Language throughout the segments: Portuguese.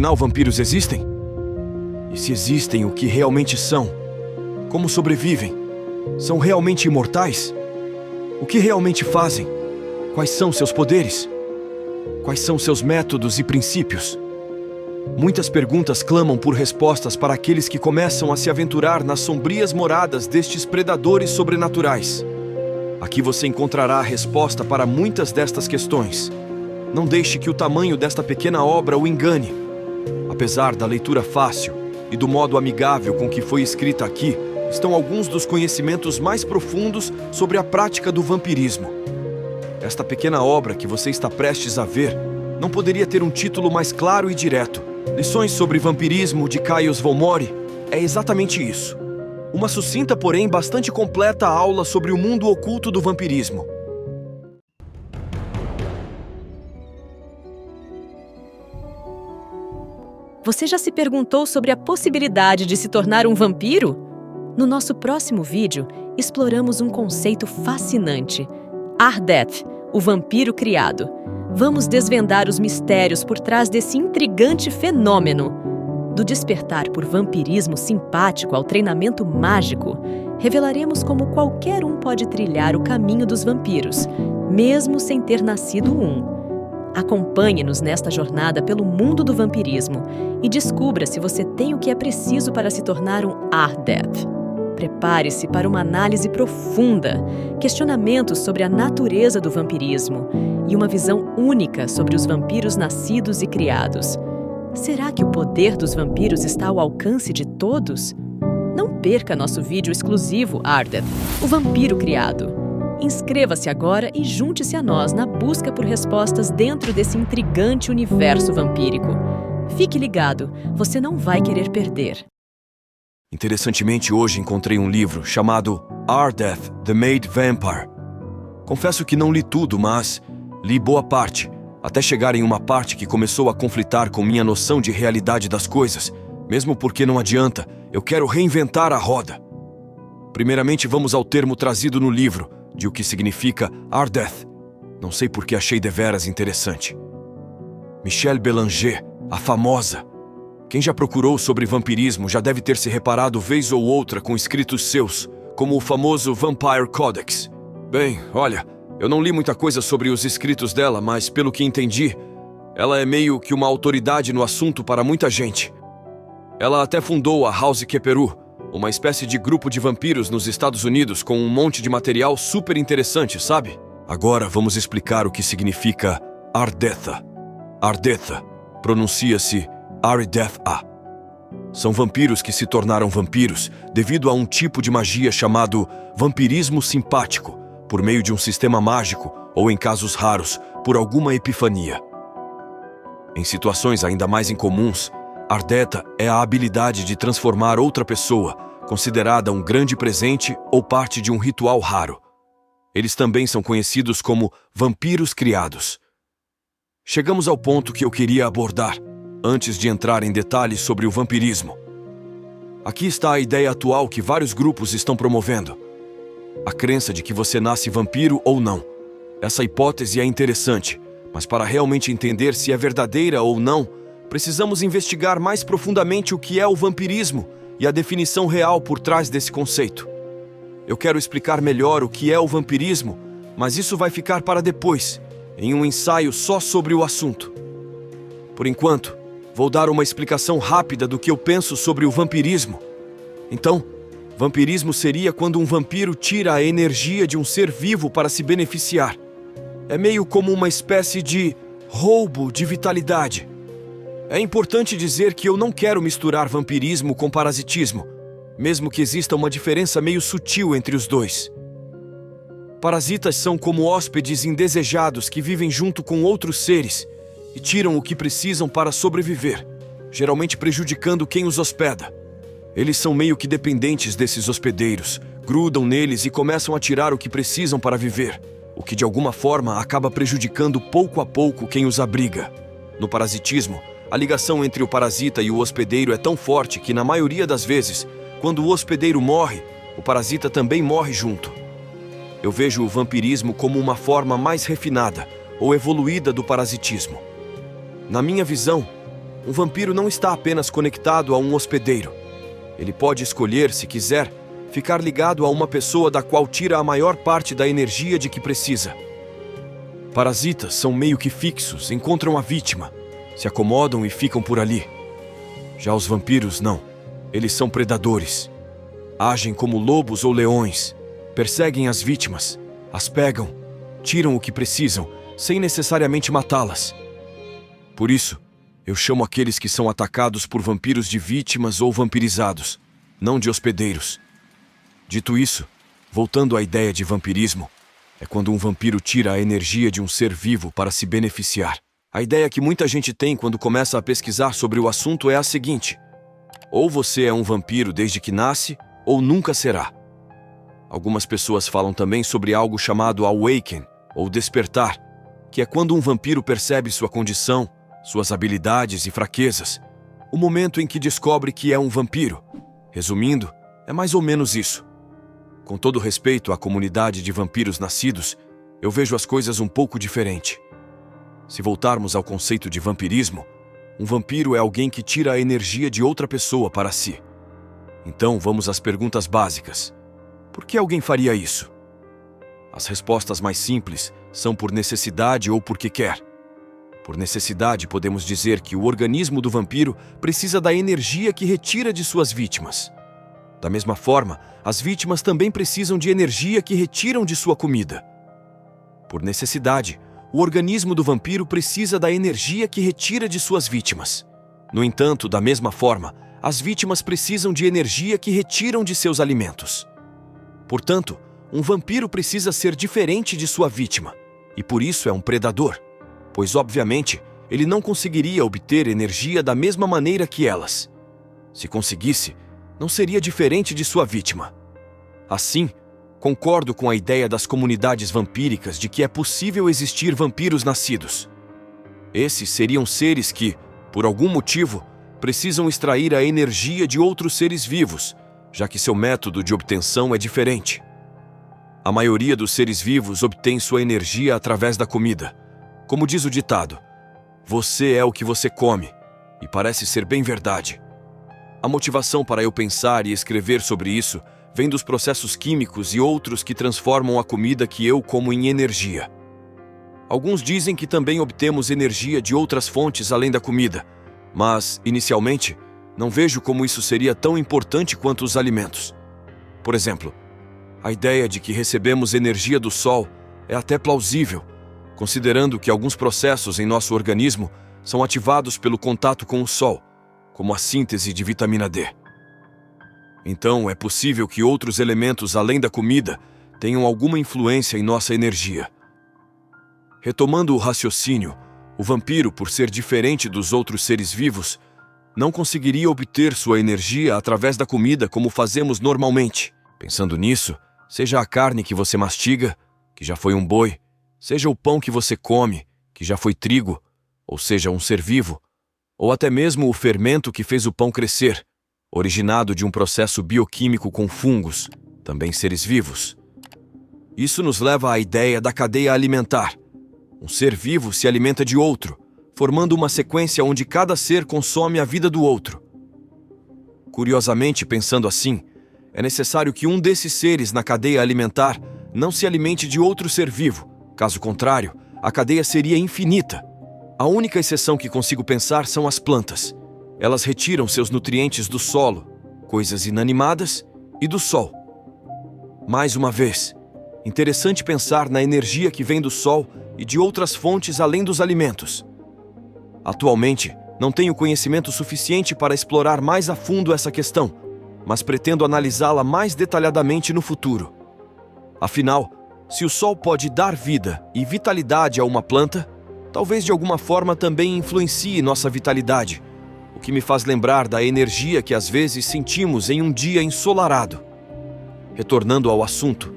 afinal, vampiros existem? E se existem, o que realmente são? Como sobrevivem? São realmente imortais? O que realmente fazem? Quais são seus poderes? Quais são seus métodos e princípios? Muitas perguntas clamam por respostas para aqueles que começam a se aventurar nas sombrias moradas destes predadores sobrenaturais. Aqui você encontrará a resposta para muitas destas questões. Não deixe que o tamanho desta pequena obra o engane. Apesar da leitura fácil e do modo amigável com que foi escrita aqui, estão alguns dos conhecimentos mais profundos sobre a prática do vampirismo. Esta pequena obra que você está prestes a ver não poderia ter um título mais claro e direto. Lições sobre vampirismo de Caius Volmori é exatamente isso. Uma sucinta, porém bastante completa aula sobre o mundo oculto do vampirismo. Você já se perguntou sobre a possibilidade de se tornar um vampiro? No nosso próximo vídeo, exploramos um conceito fascinante: Ardeth, o vampiro criado. Vamos desvendar os mistérios por trás desse intrigante fenômeno. Do despertar por vampirismo simpático ao treinamento mágico, revelaremos como qualquer um pode trilhar o caminho dos vampiros, mesmo sem ter nascido um. Acompanhe-nos nesta jornada pelo mundo do vampirismo e descubra se você tem o que é preciso para se tornar um Ardeth. Prepare-se para uma análise profunda, questionamentos sobre a natureza do vampirismo e uma visão única sobre os vampiros nascidos e criados. Será que o poder dos vampiros está ao alcance de todos? Não perca nosso vídeo exclusivo Ardeth, o vampiro criado. Inscreva-se agora e junte-se a nós na busca por respostas dentro desse intrigante universo vampírico. Fique ligado, você não vai querer perder. Interessantemente, hoje encontrei um livro chamado Ardeth, the Made Vampire. Confesso que não li tudo, mas li boa parte, até chegar em uma parte que começou a conflitar com minha noção de realidade das coisas, mesmo porque não adianta, eu quero reinventar a roda. Primeiramente, vamos ao termo trazido no livro, de o que significa Ardeth. Não sei porque achei deveras interessante. Michelle Bélanger, a famosa. Quem já procurou sobre vampirismo já deve ter se reparado vez ou outra com escritos seus, como o famoso Vampire Codex. Bem, olha, eu não li muita coisa sobre os escritos dela, mas pelo que entendi, ela é meio que uma autoridade no assunto para muita gente. Ela até fundou a House Keperu, uma espécie de grupo de vampiros nos Estados Unidos com um monte de material super interessante, sabe? Agora vamos explicar o que significa Ardetha. Ardetha pronuncia-se Arideth-a. São vampiros que se tornaram vampiros devido a um tipo de magia chamado vampirismo simpático, por meio de um sistema mágico ou, em casos raros, por alguma epifania. Em situações ainda mais incomuns, Ardetha é a habilidade de transformar outra pessoa, considerada um grande presente ou parte de um ritual raro. Eles também são conhecidos como vampiros criados. Chegamos ao ponto que eu queria abordar, antes de entrar em detalhes sobre o vampirismo. Aqui está a ideia atual que vários grupos estão promovendo. A crença de que você nasce vampiro ou não. Essa hipótese é interessante, mas para realmente entender se é verdadeira ou não, precisamos investigar mais profundamente o que é o vampirismo e a definição real por trás desse conceito. Eu quero explicar melhor o que é o vampirismo, mas isso vai ficar para depois, em um ensaio só sobre o assunto. Por enquanto, vou dar uma explicação rápida do que eu penso sobre o vampirismo. Então, vampirismo seria quando um vampiro tira a energia de um ser vivo para se beneficiar. É meio como uma espécie de roubo de vitalidade. É importante dizer que eu não quero misturar vampirismo com parasitismo, mesmo que exista uma diferença meio sutil entre os dois. Parasitas são como hóspedes indesejados que vivem junto com outros seres e tiram o que precisam para sobreviver, geralmente prejudicando quem os hospeda. Eles são meio que dependentes desses hospedeiros, grudam neles e começam a tirar o que precisam para viver, o que de alguma forma acaba prejudicando pouco a pouco quem os abriga. No parasitismo, a ligação entre o parasita e o hospedeiro é tão forte que, na maioria das vezes, quando o hospedeiro morre, o parasita também morre junto. Eu vejo o vampirismo como uma forma mais refinada ou evoluída do parasitismo. Na minha visão, um vampiro não está apenas conectado a um hospedeiro. Ele pode escolher, se quiser, ficar ligado a uma pessoa da qual tira a maior parte da energia de que precisa. Parasitas são meio que fixos, encontram a vítima, se acomodam e ficam por ali. Já os vampiros não. Eles são predadores. Agem como lobos ou leões, perseguem as vítimas, as pegam, tiram o que precisam, sem necessariamente matá-las. Por isso, eu chamo aqueles que são atacados por vampiros de vítimas ou vampirizados, não de hospedeiros. Dito isso, voltando à ideia de vampirismo, é quando um vampiro tira a energia de um ser vivo para se beneficiar. A ideia que muita gente tem quando começa a pesquisar sobre o assunto é a seguinte: ou você é um vampiro desde que nasce, ou nunca será. Algumas pessoas falam também sobre algo chamado awaken, ou despertar, que é quando um vampiro percebe sua condição, suas habilidades e fraquezas, o momento em que descobre que é um vampiro. Resumindo, é mais ou menos isso. Com todo respeito à comunidade de vampiros nascidos, eu vejo as coisas um pouco diferente. Se voltarmos ao conceito de vampirismo, um vampiro é alguém que tira a energia de outra pessoa para si. Então, vamos às perguntas básicas. Por que alguém faria isso? As respostas mais simples são por necessidade ou porque quer. Por necessidade, podemos dizer que o organismo do vampiro precisa da energia que retira de suas vítimas. Da mesma forma, as vítimas também precisam de energia que retiram de sua comida. Por necessidade, o organismo do vampiro precisa da energia que retira de suas vítimas. No entanto, da mesma forma, as vítimas precisam de energia que retiram de seus alimentos. Portanto, um vampiro precisa ser diferente de sua vítima, e por isso é um predador, pois, obviamente, ele não conseguiria obter energia da mesma maneira que elas. Se conseguisse, não seria diferente de sua vítima. Assim, concordo com a ideia das comunidades vampíricas de que é possível existir vampiros nascidos. Esses seriam seres que, por algum motivo, precisam extrair a energia de outros seres vivos, já que seu método de obtenção é diferente. A maioria dos seres vivos obtém sua energia através da comida. Como diz o ditado, você é o que você come, e parece ser bem verdade. A motivação para eu pensar e escrever sobre isso vem dos processos químicos e outros que transformam a comida que eu como em energia. Alguns dizem que também obtemos energia de outras fontes além da comida, mas, inicialmente, não vejo como isso seria tão importante quanto os alimentos. Por exemplo, a ideia de que recebemos energia do sol é até plausível, considerando que alguns processos em nosso organismo são ativados pelo contato com o sol, como a síntese de vitamina D. Então, é possível que outros elementos além da comida tenham alguma influência em nossa energia. Retomando o raciocínio, o vampiro, por ser diferente dos outros seres vivos, não conseguiria obter sua energia através da comida como fazemos normalmente. Pensando nisso, seja a carne que você mastiga, que já foi um boi, seja o pão que você come, que já foi trigo, ou seja, um ser vivo, ou até mesmo o fermento que fez o pão crescer, originado de um processo bioquímico com fungos, também seres vivos. Isso nos leva à ideia da cadeia alimentar. Um ser vivo se alimenta de outro, formando uma sequência onde cada ser consome a vida do outro. Curiosamente, pensando assim, é necessário que um desses seres na cadeia alimentar não se alimente de outro ser vivo. Caso contrário, a cadeia seria infinita. A única exceção que consigo pensar são as plantas. Elas retiram seus nutrientes do solo, coisas inanimadas, e do sol. Mais uma vez, interessante pensar na energia que vem do sol e de outras fontes além dos alimentos. Atualmente, não tenho conhecimento suficiente para explorar mais a fundo essa questão, mas pretendo analisá-la mais detalhadamente no futuro. Afinal, se o sol pode dar vida e vitalidade a uma planta, talvez de alguma forma também influencie nossa vitalidade, o que me faz lembrar da energia que às vezes sentimos em um dia ensolarado. Retornando ao assunto,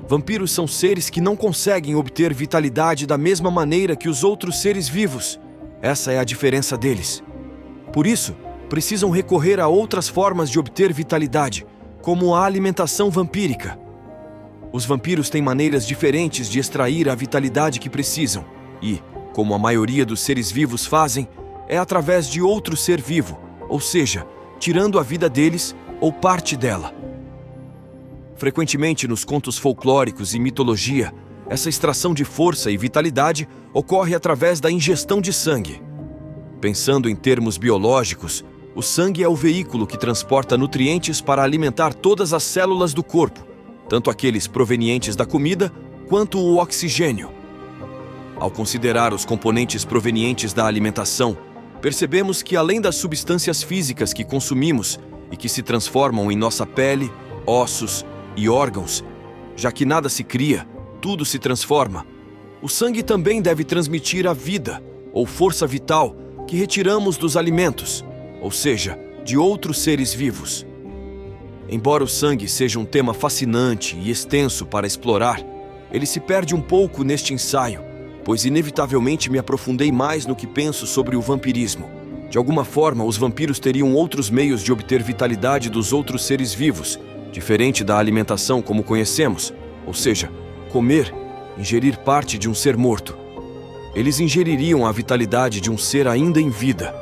vampiros são seres que não conseguem obter vitalidade da mesma maneira que os outros seres vivos. Essa é a diferença deles. Por isso, precisam recorrer a outras formas de obter vitalidade, como a alimentação vampírica. Os vampiros têm maneiras diferentes de extrair a vitalidade que precisam e, como a maioria dos seres vivos fazem, é através de outro ser vivo, ou seja, tirando a vida deles ou parte dela. Frequentemente nos contos folclóricos e mitologia, essa extração de força e vitalidade ocorre através da ingestão de sangue. Pensando em termos biológicos, o sangue é o veículo que transporta nutrientes para alimentar todas as células do corpo, tanto aqueles provenientes da comida quanto o oxigênio. Ao considerar os componentes provenientes da alimentação, percebemos que além das substâncias físicas que consumimos e que se transformam em nossa pele, ossos e órgãos, já que nada se cria, tudo se transforma, o sangue também deve transmitir a vida, ou força vital, que retiramos dos alimentos, ou seja, de outros seres vivos. Embora o sangue seja um tema fascinante e extenso para explorar, ele se perde um pouco neste ensaio, pois inevitavelmente me aprofundei mais no que penso sobre o vampirismo. De alguma forma, os vampiros teriam outros meios de obter vitalidade dos outros seres vivos, diferente da alimentação como conhecemos, ou seja, comer, ingerir parte de um ser morto. Eles ingeririam a vitalidade de um ser ainda em vida.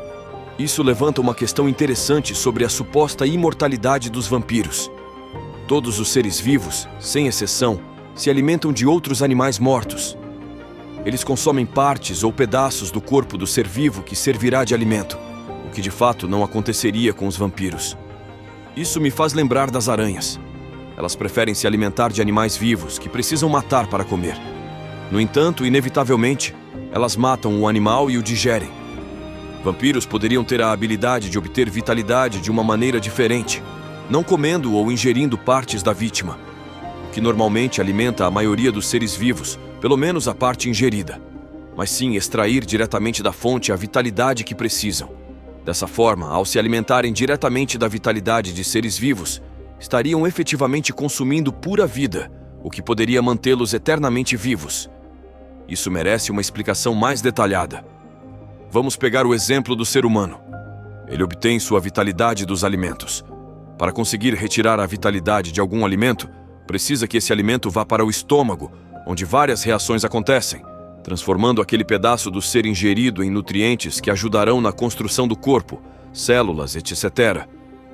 Isso levanta uma questão interessante sobre a suposta imortalidade dos vampiros. Todos os seres vivos, sem exceção, se alimentam de outros animais mortos. Eles consomem partes ou pedaços do corpo do ser vivo que servirá de alimento, o que de fato não aconteceria com os vampiros. Isso me faz lembrar das aranhas. Elas preferem se alimentar de animais vivos que precisam matar para comer. No entanto, inevitavelmente, elas matam o animal e o digerem. Vampiros poderiam ter a habilidade de obter vitalidade de uma maneira diferente, não comendo ou ingerindo partes da vítima, o que normalmente alimenta a maioria dos seres vivos, pelo menos a parte ingerida, mas sim extrair diretamente da fonte a vitalidade que precisam. Dessa forma, ao se alimentarem diretamente da vitalidade de seres vivos, estariam efetivamente consumindo pura vida, o que poderia mantê-los eternamente vivos. Isso merece uma explicação mais detalhada. Vamos pegar o exemplo do ser humano. Ele obtém sua vitalidade dos alimentos. Para conseguir retirar a vitalidade de algum alimento, precisa que esse alimento vá para o estômago, onde várias reações acontecem, transformando aquele pedaço do ser ingerido em nutrientes que ajudarão na construção do corpo, células, etc.,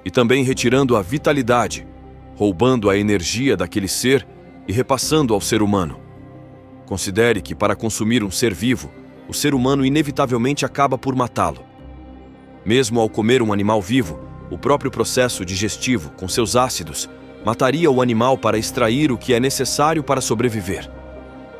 e também retirando a vitalidade, roubando a energia daquele ser e repassando ao ser humano. Considere que para consumir um ser vivo, o ser humano inevitavelmente acaba por matá-lo. Mesmo ao comer um animal vivo, o próprio processo digestivo, com seus ácidos, mataria o animal para extrair o que é necessário para sobreviver.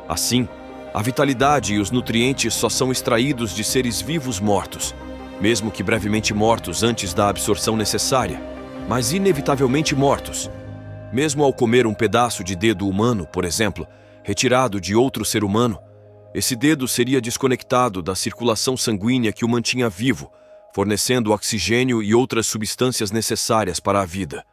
Assim, a vitalidade e os nutrientes só são extraídos de seres vivos mortos, mesmo que brevemente mortos antes da absorção necessária, mas inevitavelmente mortos. Mesmo ao comer um pedaço de dedo humano, por exemplo, retirado de outro ser humano, esse dedo seria desconectado da circulação sanguínea que o mantinha vivo, fornecendo oxigênio e outras substâncias necessárias para a vida.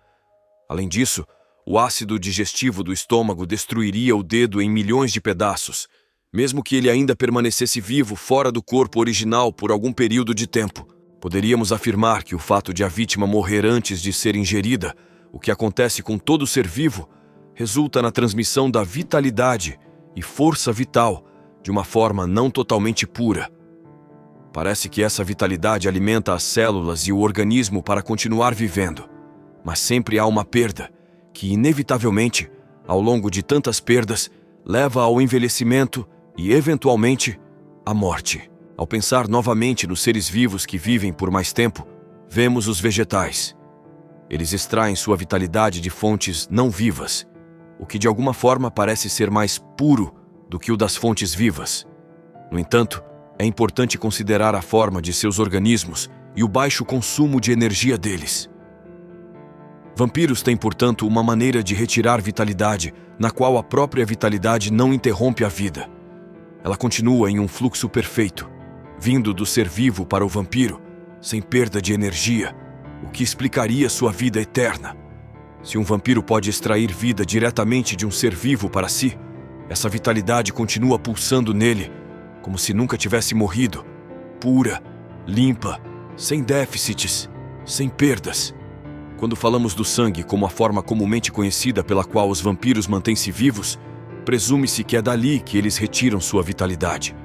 Além disso, o ácido digestivo do estômago destruiria o dedo em milhões de pedaços, mesmo que ele ainda permanecesse vivo fora do corpo original por algum período de tempo. Poderíamos afirmar que o fato de a vítima morrer antes de ser ingerida, o que acontece com todo ser vivo, resulta na transmissão da vitalidade e força vital de uma forma não totalmente pura. Parece que essa vitalidade alimenta as células e o organismo para continuar vivendo, mas sempre há uma perda, que inevitavelmente, ao longo de tantas perdas, leva ao envelhecimento e, eventualmente, à morte. Ao pensar novamente nos seres vivos que vivem por mais tempo, vemos os vegetais. Eles extraem sua vitalidade de fontes não vivas, o que de alguma forma parece ser mais puro do que o das fontes vivas. No entanto, é importante considerar a forma de seus organismos e o baixo consumo de energia deles. Vampiros têm, portanto, uma maneira de retirar vitalidade na qual a própria vitalidade não interrompe a vida. Ela continua em um fluxo perfeito, vindo do ser vivo para o vampiro, sem perda de energia, o que explicaria sua vida eterna. Se um vampiro pode extrair vida diretamente de um ser vivo para si, essa vitalidade continua pulsando nele, como se nunca tivesse morrido, pura, limpa, sem déficits, sem perdas. Quando falamos do sangue como a forma comumente conhecida pela qual os vampiros mantêm-se vivos, presume-se que é dali que eles retiram sua vitalidade.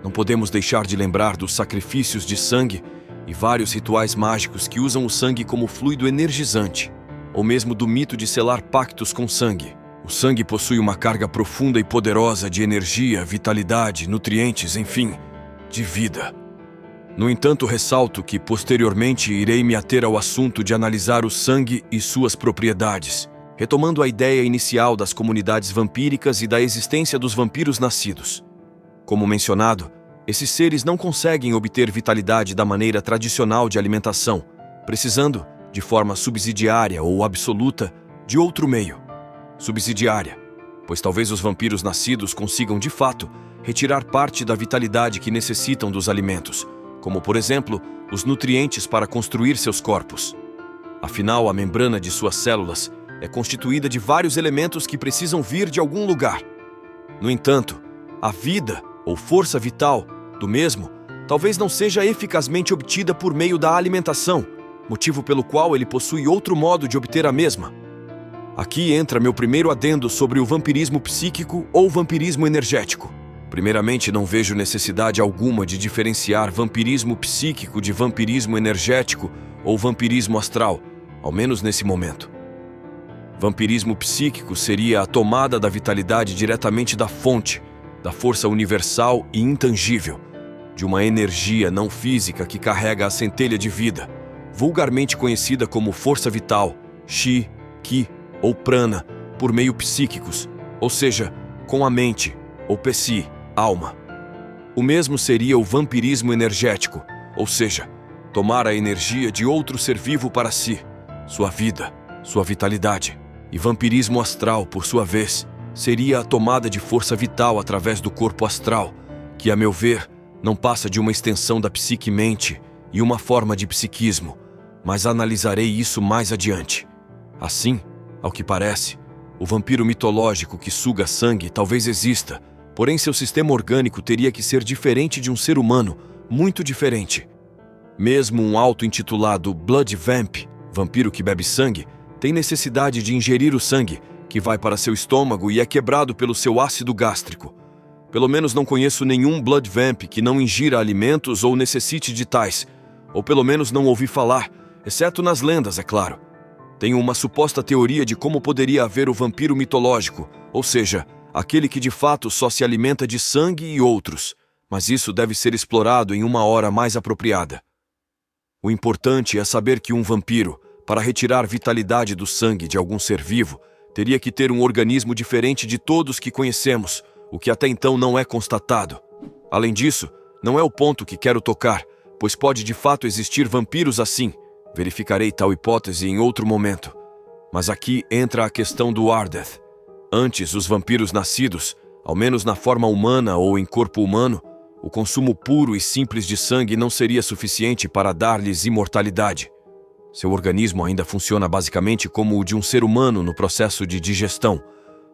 Não podemos deixar de lembrar dos sacrifícios de sangue e vários rituais mágicos que usam o sangue como fluido energizante, ou mesmo do mito de selar pactos com sangue. O sangue possui uma carga profunda e poderosa de energia, vitalidade, nutrientes, enfim, de vida. No entanto, ressalto que posteriormente irei me ater ao assunto de analisar o sangue e suas propriedades, retomando a ideia inicial das comunidades vampíricas e da existência dos vampiros nascidos. Como mencionado, esses seres não conseguem obter vitalidade da maneira tradicional de alimentação, precisando, de forma subsidiária ou absoluta, de outro meio. Subsidiária, pois talvez os vampiros nascidos consigam, de fato, retirar parte da vitalidade que necessitam dos alimentos, como, por exemplo, os nutrientes para construir seus corpos. Afinal, a membrana de suas células é constituída de vários elementos que precisam vir de algum lugar. No entanto, a vida ou força vital do mesmo talvez não seja eficazmente obtida por meio da alimentação, motivo pelo qual ele possui outro modo de obter a mesma. Aqui entra meu primeiro adendo sobre o vampirismo psíquico ou vampirismo energético. Primeiramente, não vejo necessidade alguma de diferenciar vampirismo psíquico de vampirismo energético ou vampirismo astral, ao menos nesse momento. Vampirismo psíquico seria a tomada da vitalidade diretamente da fonte, da força universal e intangível, de uma energia não física que carrega a centelha de vida, vulgarmente conhecida como força vital, chi, ki ou prana, por meio psíquicos, ou seja, com a mente, ou psi, alma. O mesmo seria o vampirismo energético, ou seja, tomar a energia de outro ser vivo para si, sua vida, sua vitalidade. E vampirismo astral, por sua vez, seria a tomada de força vital através do corpo astral, que, a meu ver, não passa de uma extensão da psique-mente e uma forma de psiquismo, mas analisarei isso mais adiante. Assim, ao que parece, o vampiro mitológico que suga sangue talvez exista, porém seu sistema orgânico teria que ser diferente de um ser humano, muito diferente. Mesmo um auto-intitulado Blood Vamp, vampiro que bebe sangue, tem necessidade de ingerir o sangue, que vai para seu estômago e é quebrado pelo seu ácido gástrico. Pelo menos não conheço nenhum Blood Vamp que não ingira alimentos ou necessite de tais, ou pelo menos não ouvi falar, exceto nas lendas, é claro. Tenho uma suposta teoria de como poderia haver o vampiro mitológico, ou seja, aquele que de fato só se alimenta de sangue e outros, mas isso deve ser explorado em uma hora mais apropriada. O importante é saber que um vampiro, para retirar vitalidade do sangue de algum ser vivo, teria que ter um organismo diferente de todos que conhecemos, o que até então não é constatado. Além disso, não é o ponto que quero tocar, pois pode de fato existir vampiros assim. Verificarei tal hipótese em outro momento. Mas aqui entra a questão do Ardeth. Antes, os vampiros nascidos, ao menos na forma humana ou em corpo humano, o consumo puro e simples de sangue não seria suficiente para dar-lhes imortalidade. Seu organismo ainda funciona basicamente como o de um ser humano no processo de digestão.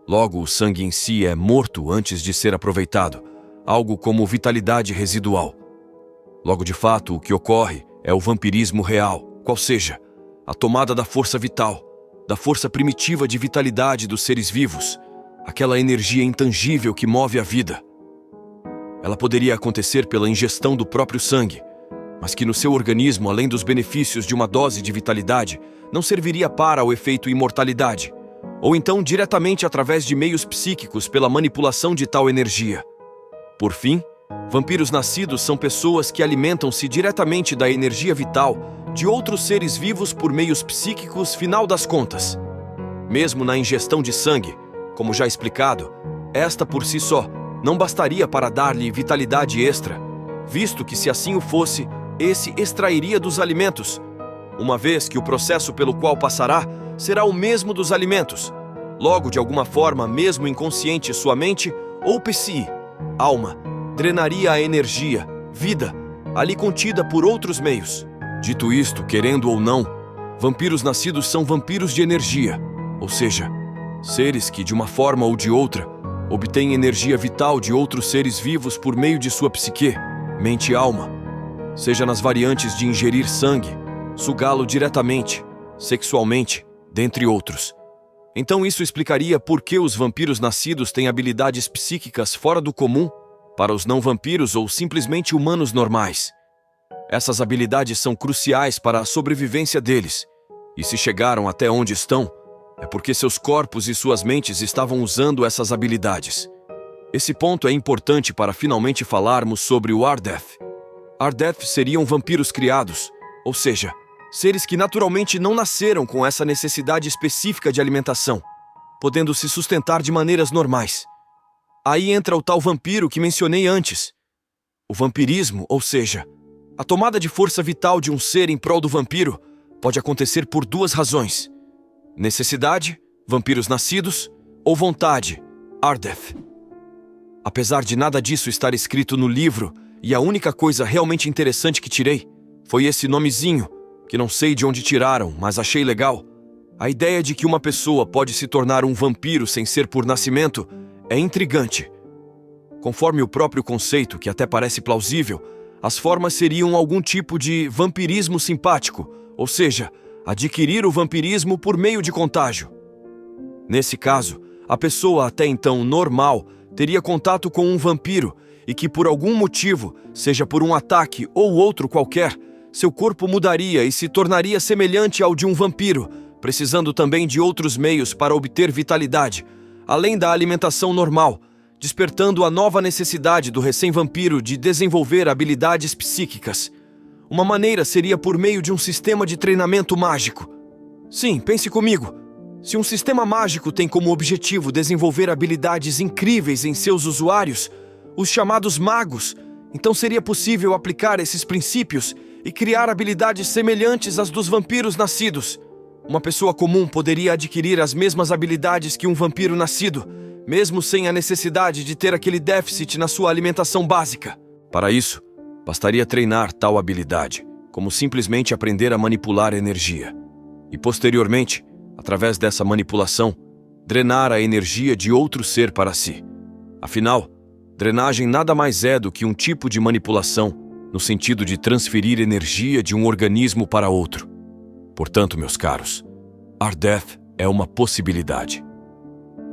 Logo, o sangue em si é morto antes de ser aproveitado, algo como vitalidade residual. Logo, de fato, o que ocorre é o vampirismo real, qual seja, a tomada da força vital, da força primitiva de vitalidade dos seres vivos, aquela energia intangível que move a vida. Ela poderia acontecer pela ingestão do próprio sangue, mas que no seu organismo, além dos benefícios de uma dose de vitalidade, não serviria para o efeito imortalidade, ou então diretamente através de meios psíquicos pela manipulação de tal energia. Por fim, vampiros nascidos são pessoas que alimentam-se diretamente da energia vital de outros seres vivos por meios psíquicos, final das contas. Mesmo na ingestão de sangue, como já explicado, esta por si só não bastaria para dar-lhe vitalidade extra, visto que, se assim o fosse, esse extrairia dos alimentos, uma vez que o processo pelo qual passará será o mesmo dos alimentos. Logo, de alguma forma, mesmo inconsciente, sua mente, ou psi, alma, drenaria a energia, vida, ali contida por outros meios. Dito isto, querendo ou não, vampiros nascidos são vampiros de energia, ou seja, seres que, de uma forma ou de outra, obtêm energia vital de outros seres vivos por meio de sua psique, mente e alma, seja nas variantes de ingerir sangue, sugá-lo diretamente, sexualmente, dentre outros. Então isso explicaria por que os vampiros nascidos têm habilidades psíquicas fora do comum, para os não-vampiros ou simplesmente humanos normais. Essas habilidades são cruciais para a sobrevivência deles, e se chegaram até onde estão, é porque seus corpos e suas mentes estavam usando essas habilidades. Esse ponto é importante para finalmente falarmos sobre o Ardeth. Ardeth seriam vampiros criados, ou seja, seres que naturalmente não nasceram com essa necessidade específica de alimentação, podendo se sustentar de maneiras normais. Aí entra o tal vampiro que mencionei antes. O vampirismo, ou seja, a tomada de força vital de um ser em prol do vampiro, pode acontecer por duas razões: necessidade, vampiros nascidos, ou vontade, Ardeth. Apesar de nada disso estar escrito no livro, e a única coisa realmente interessante que tirei foi esse nomezinho, que não sei de onde tiraram, mas achei legal. A ideia de que uma pessoa pode se tornar um vampiro sem ser por nascimento é intrigante. Conforme o próprio conceito, que até parece plausível, as formas seriam algum tipo de vampirismo simpático, ou seja, adquirir o vampirismo por meio de contágio. Nesse caso, a pessoa até então normal teria contato com um vampiro e que por algum motivo, seja por um ataque ou outro qualquer, seu corpo mudaria e se tornaria semelhante ao de um vampiro, precisando também de outros meios para obter vitalidade, além da alimentação normal, despertando a nova necessidade do recém-vampiro de desenvolver habilidades psíquicas. Uma maneira seria por meio de um sistema de treinamento mágico. Sim, pense comigo. Se um sistema mágico tem como objetivo desenvolver habilidades incríveis em seus usuários, os chamados magos, então seria possível aplicar esses princípios e criar habilidades semelhantes às dos vampiros nascidos. Uma pessoa comum poderia adquirir as mesmas habilidades que um vampiro nascido, mesmo sem a necessidade de ter aquele déficit na sua alimentação básica. Para isso, bastaria treinar tal habilidade, como simplesmente aprender a manipular energia. E posteriormente, através dessa manipulação, drenar a energia de outro ser para si. Afinal, drenagem nada mais é do que um tipo de manipulação, no sentido de transferir energia de um organismo para outro. Portanto, meus caros, Ardeth é uma possibilidade.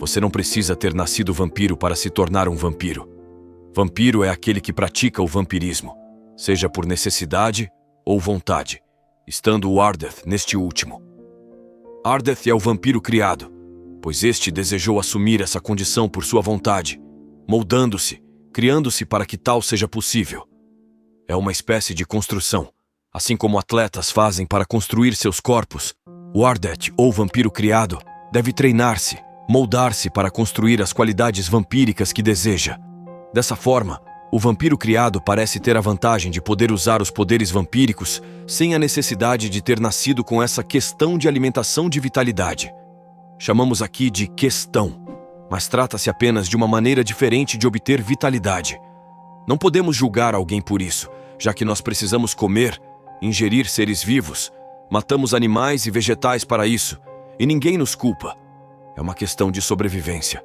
Você não precisa ter nascido vampiro para se tornar um vampiro. Vampiro é aquele que pratica o vampirismo, seja por necessidade ou vontade, estando o Ardeth neste último. Ardeth é o vampiro criado, pois este desejou assumir essa condição por sua vontade, moldando-se, criando-se para que tal seja possível. É uma espécie de construção. Assim como atletas fazem para construir seus corpos, o Ardeth, ou vampiro criado, deve treinar-se, moldar-se para construir as qualidades vampíricas que deseja. Dessa forma, o vampiro criado parece ter a vantagem de poder usar os poderes vampíricos sem a necessidade de ter nascido com essa questão de alimentação de vitalidade. Chamamos aqui de questão, mas trata-se apenas de uma maneira diferente de obter vitalidade. Não podemos julgar alguém por isso, já que nós precisamos comer, ingerir seres vivos, matamos animais e vegetais para isso, e ninguém nos culpa. É uma questão de sobrevivência.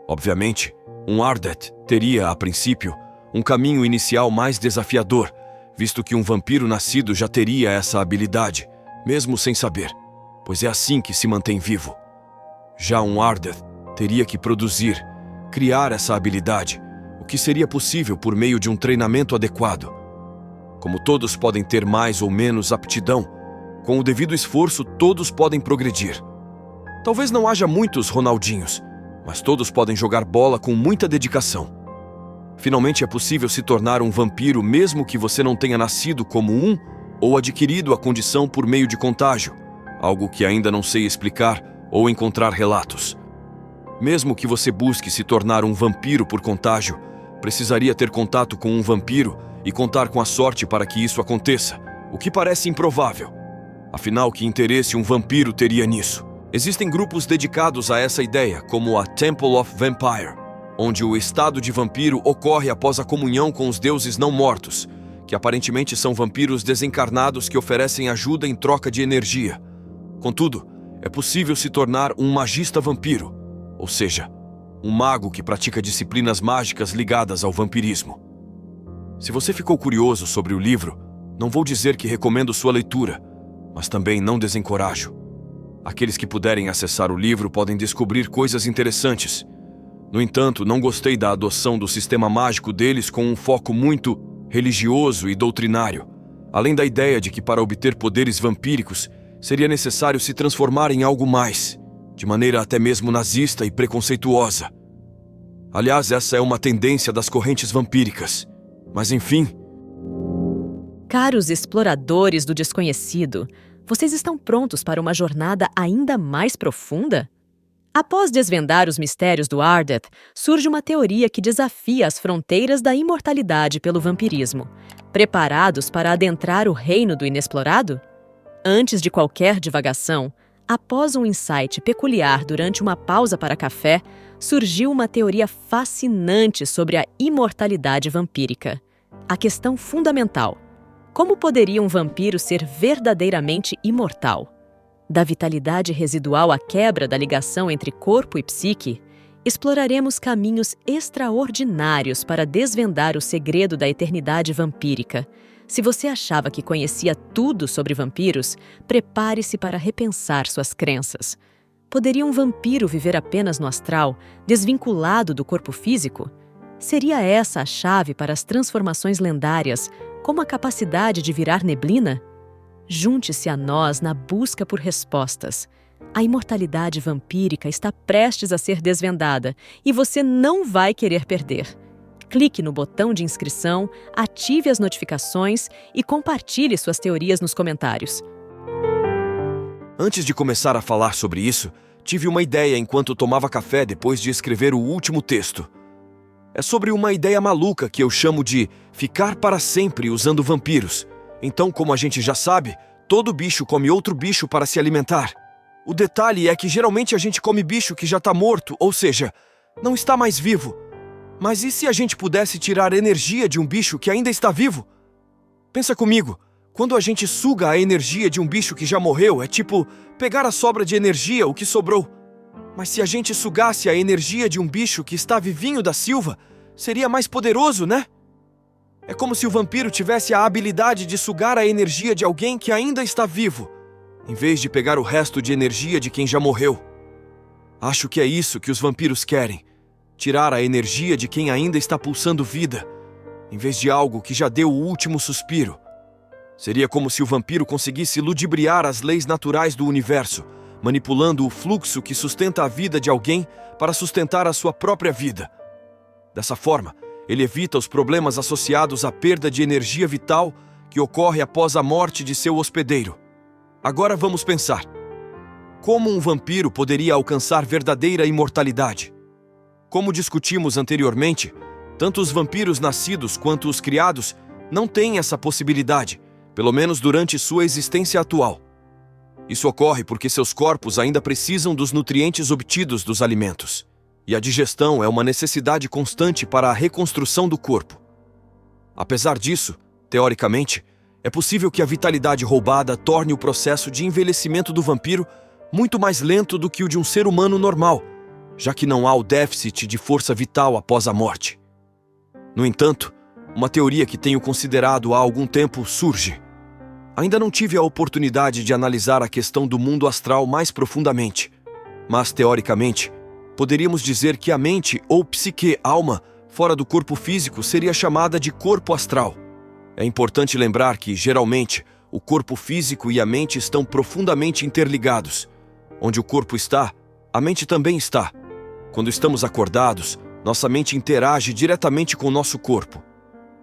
Obviamente, um Ardeth teria, a princípio, um caminho inicial mais desafiador, visto que um vampiro nascido já teria essa habilidade, mesmo sem saber, pois é assim que se mantém vivo. Já um Ardeth teria que produzir, criar essa habilidade, o que seria possível por meio de um treinamento adequado. Como todos podem ter mais ou menos aptidão, com o devido esforço todos podem progredir. Talvez não haja muitos Ronaldinhos, mas todos podem jogar bola com muita dedicação. Finalmente é possível se tornar um vampiro mesmo que você não tenha nascido como um ou adquirido a condição por meio de contágio, algo que ainda não sei explicar ou encontrar relatos. Mesmo que você busque se tornar um vampiro por contágio, precisaria ter contato com um vampiro e contar com a sorte para que isso aconteça, o que parece improvável. Afinal, que interesse um vampiro teria nisso? Existem grupos dedicados a essa ideia, como a Temple of Vampire, onde o estado de vampiro ocorre após a comunhão com os deuses não mortos, que aparentemente são vampiros desencarnados que oferecem ajuda em troca de energia. Contudo, é possível se tornar um magista vampiro, ou seja, um mago que pratica disciplinas mágicas ligadas ao vampirismo. Se você ficou curioso sobre o livro, não vou dizer que recomendo sua leitura, mas também não desencorajo. Aqueles que puderem acessar o livro podem descobrir coisas interessantes. No entanto, não gostei da adoção do sistema mágico deles com um foco muito religioso e doutrinário, além da ideia de que para obter poderes vampíricos seria necessário se transformar em algo mais, de maneira até mesmo nazista e preconceituosa. Aliás, essa é uma tendência das correntes vampíricas. Mas enfim... Caros exploradores do desconhecido, vocês estão prontos para uma jornada ainda mais profunda? Após desvendar os mistérios do Ardeth, surge uma teoria que desafia as fronteiras da imortalidade pelo vampirismo. Preparados para adentrar o reino do inexplorado? Antes de qualquer divagação, após um insight peculiar durante uma pausa para café, surgiu uma teoria fascinante sobre a imortalidade vampírica. A questão fundamental: como poderia um vampiro ser verdadeiramente imortal? Da vitalidade residual à quebra da ligação entre corpo e psique, exploraremos caminhos extraordinários para desvendar o segredo da eternidade vampírica. Se você achava que conhecia tudo sobre vampiros, prepare-se para repensar suas crenças. Poderia um vampiro viver apenas no astral, desvinculado do corpo físico? Seria essa a chave para as transformações lendárias, como a capacidade de virar neblina? Junte-se a nós na busca por respostas. A imortalidade vampírica está prestes a ser desvendada e você não vai querer perder. Clique no botão de inscrição, ative as notificações e compartilhe suas teorias nos comentários. Antes de começar a falar sobre isso, tive uma ideia enquanto tomava café depois de escrever o último texto. É sobre uma ideia maluca que eu chamo de ficar para sempre usando vampiros. Então, como a gente já sabe, todo bicho come outro bicho para se alimentar. O detalhe é que geralmente a gente come bicho que já está morto, ou seja, não está mais vivo. Mas e se a gente pudesse tirar energia de um bicho que ainda está vivo? Pensa comigo, quando a gente suga a energia de um bicho que já morreu, é tipo pegar a sobra de energia, o que sobrou. Mas se a gente sugasse a energia de um bicho que está vivinho da Silva, seria mais poderoso, né? É como se o vampiro tivesse a habilidade de sugar a energia de alguém que ainda está vivo, em vez de pegar o resto de energia de quem já morreu. Acho que é isso que os vampiros querem, tirar a energia de quem ainda está pulsando vida, em vez de algo que já deu o último suspiro. Seria como se o vampiro conseguisse ludibriar as leis naturais do universo, manipulando o fluxo que sustenta a vida de alguém para sustentar a sua própria vida. Dessa forma, ele evita os problemas associados à perda de energia vital que ocorre após a morte de seu hospedeiro. Agora vamos pensar. Como um vampiro poderia alcançar verdadeira imortalidade? Como discutimos anteriormente, tanto os vampiros nascidos quanto os criados não têm essa possibilidade, pelo menos durante sua existência atual. Isso ocorre porque seus corpos ainda precisam dos nutrientes obtidos dos alimentos. E a digestão é uma necessidade constante para a reconstrução do corpo. Apesar disso, teoricamente, é possível que a vitalidade roubada torne o processo de envelhecimento do vampiro muito mais lento do que o de um ser humano normal, já que não há o déficit de força vital após a morte. No entanto, uma teoria que tenho considerado há algum tempo surge. Ainda não tive a oportunidade de analisar a questão do mundo astral mais profundamente, mas, teoricamente, poderíamos dizer que a mente ou psique-alma fora do corpo físico seria chamada de corpo astral. É importante lembrar que, geralmente, o corpo físico e a mente estão profundamente interligados. Onde o corpo está, a mente também está. Quando estamos acordados, nossa mente interage diretamente com nosso corpo.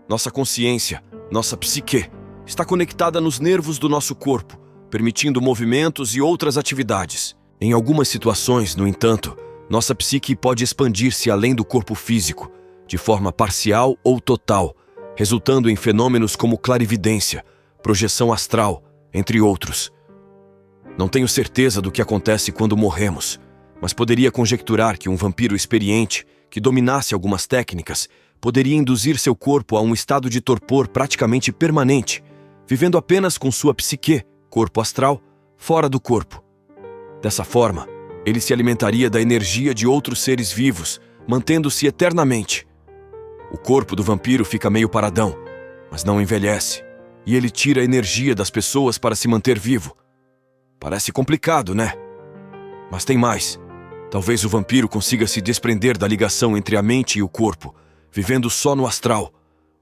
Nossa consciência, nossa psique, está conectada nos nervos do nosso corpo, permitindo movimentos e outras atividades. Em algumas situações, no entanto, nossa psique pode expandir-se além do corpo físico, de forma parcial ou total, resultando em fenômenos como clarividência, projeção astral, entre outros. Não tenho certeza do que acontece quando morremos, mas poderia conjecturar que um vampiro experiente, que dominasse algumas técnicas, poderia induzir seu corpo a um estado de torpor praticamente permanente, vivendo apenas com sua psique, corpo astral, fora do corpo. Dessa forma, ele se alimentaria da energia de outros seres vivos, mantendo-se eternamente. O corpo do vampiro fica meio paradão, mas não envelhece, e ele tira a energia das pessoas para se manter vivo. Parece complicado, né? Mas tem mais. Talvez o vampiro consiga se desprender da ligação entre a mente e o corpo, vivendo só no astral,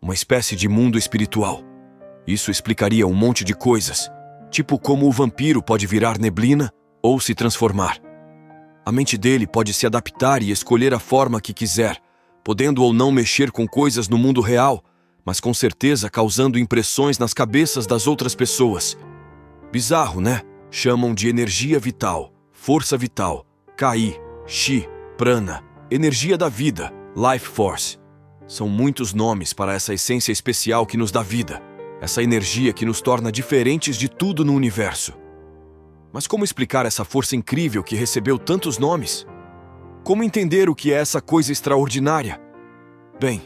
uma espécie de mundo espiritual. Isso explicaria um monte de coisas, tipo como o vampiro pode virar neblina ou se transformar. A mente dele pode se adaptar e escolher a forma que quiser, podendo ou não mexer com coisas no mundo real, mas com certeza causando impressões nas cabeças das outras pessoas. Bizarro, né? Chamam de energia vital, força vital, Kai, Chi, Prana, energia da vida, Life Force. São muitos nomes para essa essência especial que nos dá vida, essa energia que nos torna diferentes de tudo no universo. Mas como explicar essa força incrível que recebeu tantos nomes? Como entender o que é essa coisa extraordinária? Bem,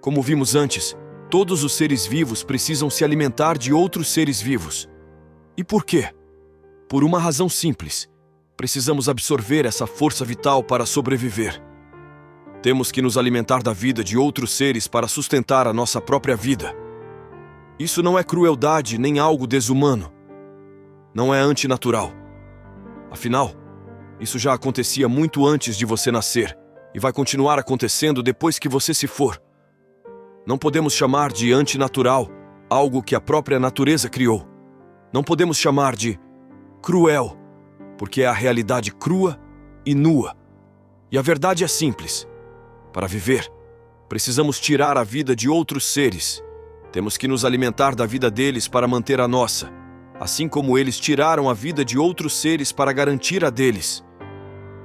como vimos antes, todos os seres vivos precisam se alimentar de outros seres vivos. E por quê? Por uma razão simples. Precisamos absorver essa força vital para sobreviver. Temos que nos alimentar da vida de outros seres para sustentar a nossa própria vida. Isso não é crueldade nem algo desumano. Não é antinatural. Afinal, isso já acontecia muito antes de você nascer e vai continuar acontecendo depois que você se for. Não podemos chamar de antinatural algo que a própria natureza criou. Não podemos chamar de cruel, porque é a realidade crua e nua. E a verdade é simples. Para viver, precisamos tirar a vida de outros seres. Temos que nos alimentar da vida deles para manter a nossa, assim como eles tiraram a vida de outros seres para garantir a deles.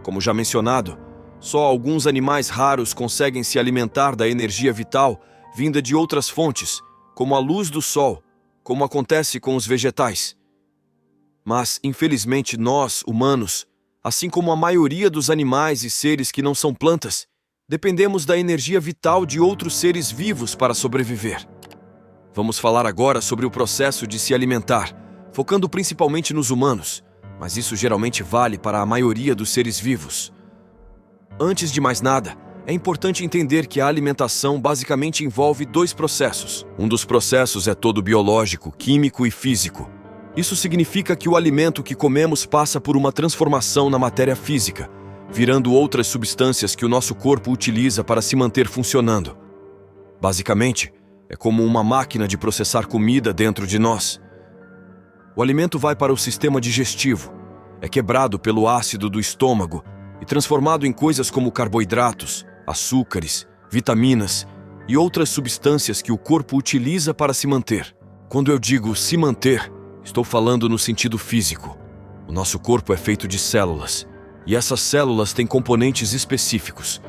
Como já mencionado, só alguns animais raros conseguem se alimentar da energia vital vinda de outras fontes, como a luz do sol, como acontece com os vegetais. Mas, infelizmente, nós, humanos, assim como a maioria dos animais e seres que não são plantas, dependemos da energia vital de outros seres vivos para sobreviver. Vamos falar agora sobre o processo de se alimentar, focando principalmente nos humanos, mas isso geralmente vale para a maioria dos seres vivos. Antes de mais nada, é importante entender que a alimentação basicamente envolve dois processos. Um dos processos é todo biológico, químico e físico. Isso significa que o alimento que comemos passa por uma transformação na matéria física, virando outras substâncias que o nosso corpo utiliza para se manter funcionando. Basicamente, é como uma máquina de processar comida dentro de nós. O alimento vai para o sistema digestivo, é quebrado pelo ácido do estômago e transformado em coisas como carboidratos, açúcares, vitaminas e outras substâncias que o corpo utiliza para se manter. Quando eu digo se manter, estou falando no sentido físico. O nosso corpo é feito de células, e essas células têm componentes específicos.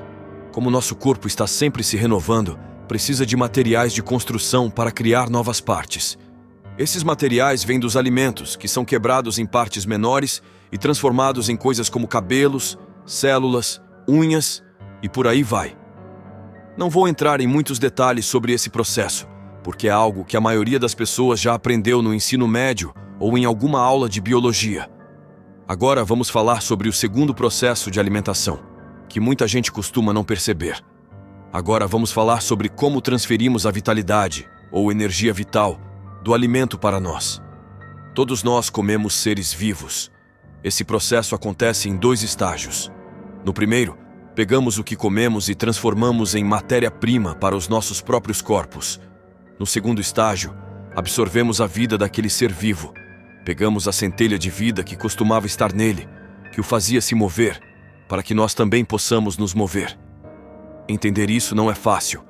Como o nosso corpo está sempre se renovando, precisa de materiais de construção para criar novas partes. Esses materiais vêm dos alimentos, que são quebrados em partes menores e transformados em coisas como cabelos, células, unhas e por aí vai. Não vou entrar em muitos detalhes sobre esse processo, porque é algo que a maioria das pessoas já aprendeu no ensino médio ou em alguma aula de biologia. Agora vamos falar sobre o segundo processo de alimentação, que muita gente costuma não perceber. Agora vamos falar sobre como transferimos a vitalidade, ou energia vital, do alimento para nós. Todos nós comemos seres vivos. Esse processo acontece em dois estágios. No primeiro, pegamos o que comemos e transformamos em matéria-prima para os nossos próprios corpos. No segundo estágio, absorvemos a vida daquele ser vivo. Pegamos a centelha de vida que costumava estar nele, que o fazia se mover, para que nós também possamos nos mover. Entender isso não é fácil,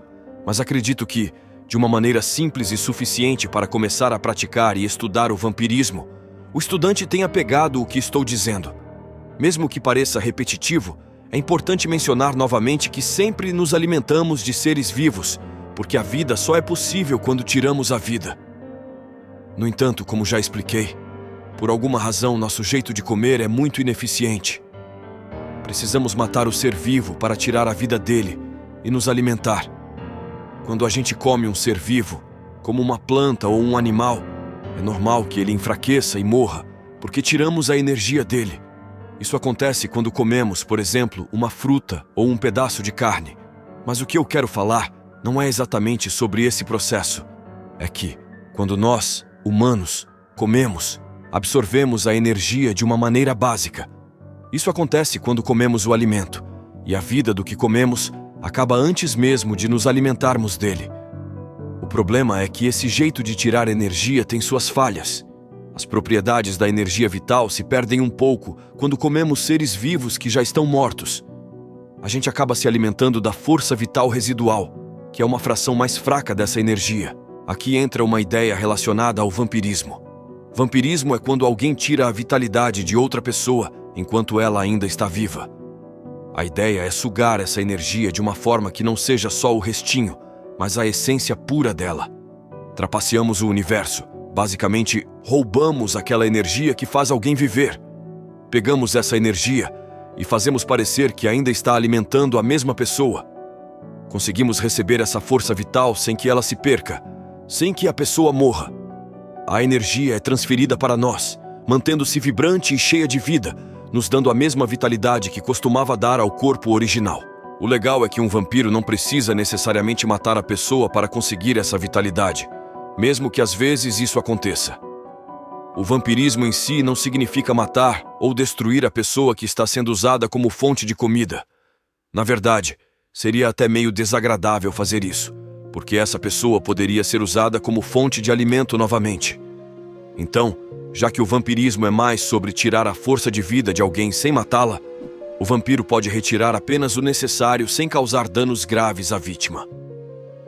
mas acredito que, de uma maneira simples e suficiente para começar a praticar e estudar o vampirismo, o estudante tenha pegado o que estou dizendo. Mesmo que pareça repetitivo, é importante mencionar novamente que sempre nos alimentamos de seres vivos, porque a vida só é possível quando tiramos a vida. No entanto, como já expliquei, por alguma razão nosso jeito de comer é muito ineficiente. Precisamos matar o ser vivo para tirar a vida dele e nos alimentar. Quando a gente come um ser vivo, como uma planta ou um animal, é normal que ele enfraqueça e morra, porque tiramos a energia dele. Isso acontece quando comemos, por exemplo, uma fruta ou um pedaço de carne. Mas o que eu quero falar não é exatamente sobre esse processo. É que, quando nós, humanos, comemos, absorvemos a energia de uma maneira básica. Isso acontece quando comemos o alimento, e a vida do que comemos acaba antes mesmo de nos alimentarmos dele. O problema é que esse jeito de tirar energia tem suas falhas. As propriedades da energia vital se perdem um pouco quando comemos seres vivos que já estão mortos. A gente acaba se alimentando da força vital residual, que é uma fração mais fraca dessa energia. Aqui entra uma ideia relacionada ao vampirismo. Vampirismo é quando alguém tira a vitalidade de outra pessoa enquanto ela ainda está viva. A ideia é sugar essa energia de uma forma que não seja só o restinho, mas a essência pura dela. Trapaceamos o universo. Basicamente, roubamos aquela energia que faz alguém viver. Pegamos essa energia e fazemos parecer que ainda está alimentando a mesma pessoa. Conseguimos receber essa força vital sem que ela se perca, sem que a pessoa morra. A energia é transferida para nós, mantendo-se vibrante e cheia de vida, nos dando a mesma vitalidade que costumava dar ao corpo original. O legal é que um vampiro não precisa necessariamente matar a pessoa para conseguir essa vitalidade, mesmo que às vezes isso aconteça. O vampirismo em si não significa matar ou destruir a pessoa que está sendo usada como fonte de comida. Na verdade, seria até meio desagradável fazer isso, porque essa pessoa poderia ser usada como fonte de alimento novamente. Então, já que o vampirismo é mais sobre tirar a força de vida de alguém sem matá-la, o vampiro pode retirar apenas o necessário sem causar danos graves à vítima.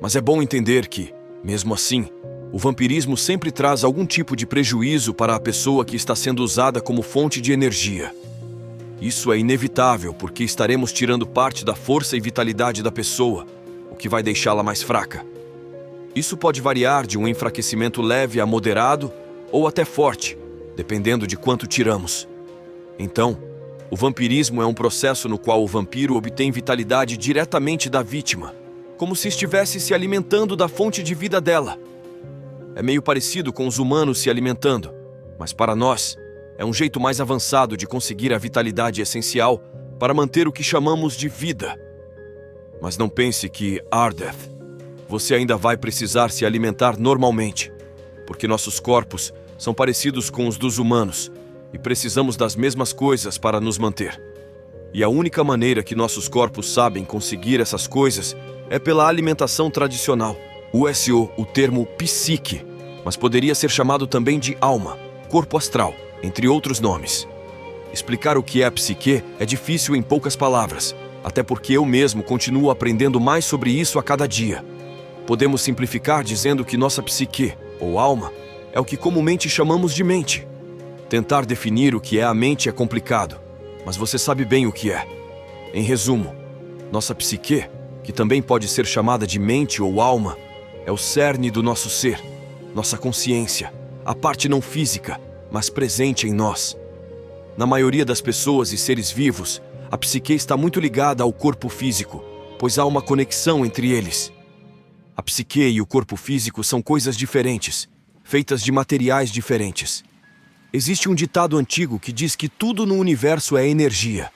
Mas é bom entender que, mesmo assim, o vampirismo sempre traz algum tipo de prejuízo para a pessoa que está sendo usada como fonte de energia. Isso é inevitável porque estaremos tirando parte da força e vitalidade da pessoa, o que vai deixá-la mais fraca. Isso pode variar de um enfraquecimento leve a moderado ou até forte, dependendo de quanto tiramos. Então, o vampirismo é um processo no qual o vampiro obtém vitalidade diretamente da vítima, como se estivesse se alimentando da fonte de vida dela. É meio parecido com os humanos se alimentando, mas para nós, é um jeito mais avançado de conseguir a vitalidade essencial para manter o que chamamos de vida. Mas não pense que, Ardeth, você ainda vai precisar se alimentar normalmente, porque nossos corpos são parecidos com os dos humanos e precisamos das mesmas coisas para nos manter. E a única maneira que nossos corpos sabem conseguir essas coisas é pela alimentação tradicional. USO, o termo psique, mas poderia ser chamado também de alma, corpo astral, entre outros nomes. Explicar o que é a psique é difícil em poucas palavras, até porque eu mesmo continuo aprendendo mais sobre isso a cada dia. Podemos simplificar dizendo que nossa psique, ou alma, é o que comumente chamamos de mente. Tentar definir o que é a mente é complicado, mas você sabe bem o que é. Em resumo, nossa psique, que também pode ser chamada de mente ou alma, é o cerne do nosso ser, nossa consciência, a parte não física, mas presente em nós. Na maioria das pessoas e seres vivos, a psique está muito ligada ao corpo físico, pois há uma conexão entre eles. A psique e o corpo físico são coisas diferentes, feitas de materiais diferentes. Existe um ditado antigo que diz que tudo no universo é energia.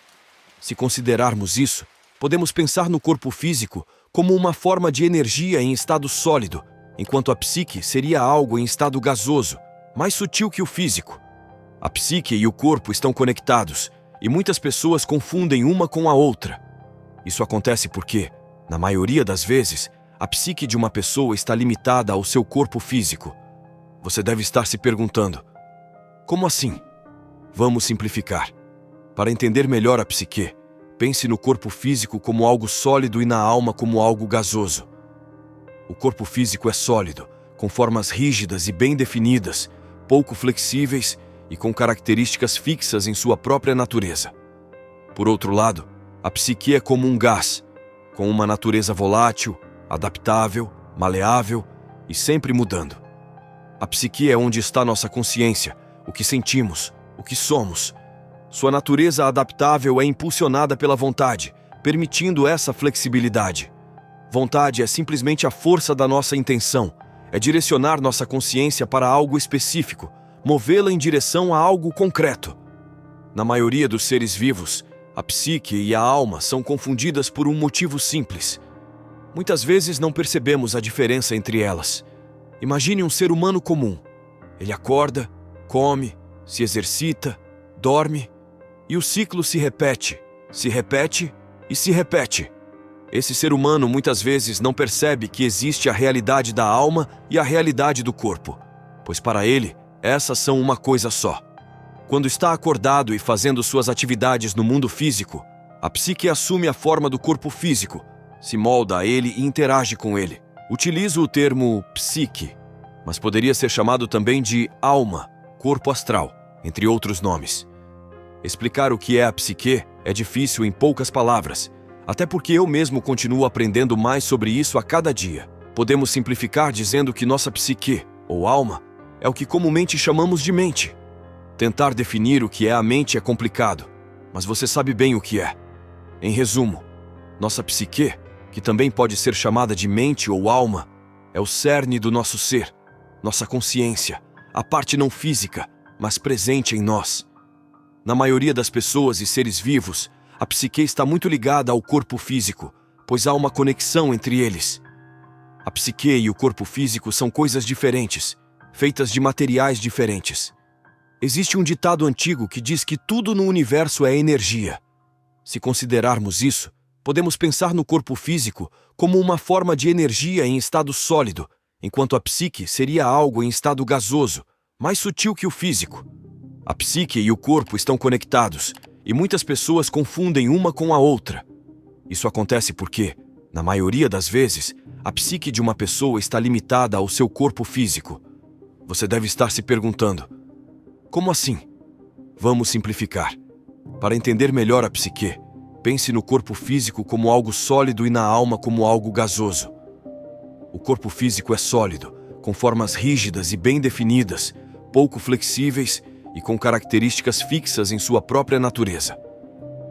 Se considerarmos isso, podemos pensar no corpo físico como uma forma de energia em estado sólido, enquanto a psique seria algo em estado gasoso, mais sutil que o físico. A psique e o corpo estão conectados, e muitas pessoas confundem uma com a outra. Isso acontece porque, na maioria das vezes, a psique de uma pessoa está limitada ao seu corpo físico. Você deve estar se perguntando, como assim? Vamos simplificar. Para entender melhor a psique, pense no corpo físico como algo sólido e na alma como algo gasoso. O corpo físico é sólido, com formas rígidas e bem definidas, pouco flexíveis e com características fixas em sua própria natureza. Por outro lado, a psique é como um gás, com uma natureza volátil, adaptável, maleável e sempre mudando. A psique é onde está nossa consciência, o que sentimos, o que somos. Sua natureza adaptável é impulsionada pela vontade, permitindo essa flexibilidade. Vontade é simplesmente a força da nossa intenção, é direcionar nossa consciência para algo específico, movê-la em direção a algo concreto. Na maioria dos seres vivos, a psique e a alma são confundidas por um motivo simples. Muitas vezes não percebemos a diferença entre elas. Imagine um ser humano comum. Ele acorda, come, se exercita, dorme E o ciclo se repete e se repete. Esse ser humano muitas vezes não percebe que existe a realidade da alma e a realidade do corpo, pois para ele, essas são uma coisa só. Quando está acordado e fazendo suas atividades no mundo físico, a psique assume a forma do corpo físico, se molda a ele e interage com ele. Utilizo o termo psique, mas poderia ser chamado também de alma, corpo astral, entre outros nomes. Explicar o que é a psique é difícil em poucas palavras, até porque eu mesmo continuo aprendendo mais sobre isso a cada dia. Podemos simplificar dizendo que nossa psique, ou alma, é o que comumente chamamos de mente. Tentar definir o que é a mente é complicado, mas você sabe bem o que é. Em resumo, nossa psique, que também pode ser chamada de mente ou alma, é o cerne do nosso ser, nossa consciência, a parte não física, mas presente em nós. Na maioria das pessoas e seres vivos, a psique está muito ligada ao corpo físico, pois há uma conexão entre eles. A psique e o corpo físico são coisas diferentes, feitas de materiais diferentes. Existe um ditado antigo que diz que tudo no universo é energia. Se considerarmos isso, podemos pensar no corpo físico como uma forma de energia em estado sólido, enquanto a psique seria algo em estado gasoso, mais sutil que o físico. A psique e o corpo estão conectados, e muitas pessoas confundem uma com a outra. Isso acontece porque, na maioria das vezes, a psique de uma pessoa está limitada ao seu corpo físico. Você deve estar se perguntando: como assim? Vamos simplificar. Para entender melhor a psique, pense no corpo físico como algo sólido e na alma como algo gasoso. O corpo físico é sólido, com formas rígidas e bem definidas, pouco flexíveis e com características fixas em sua própria natureza.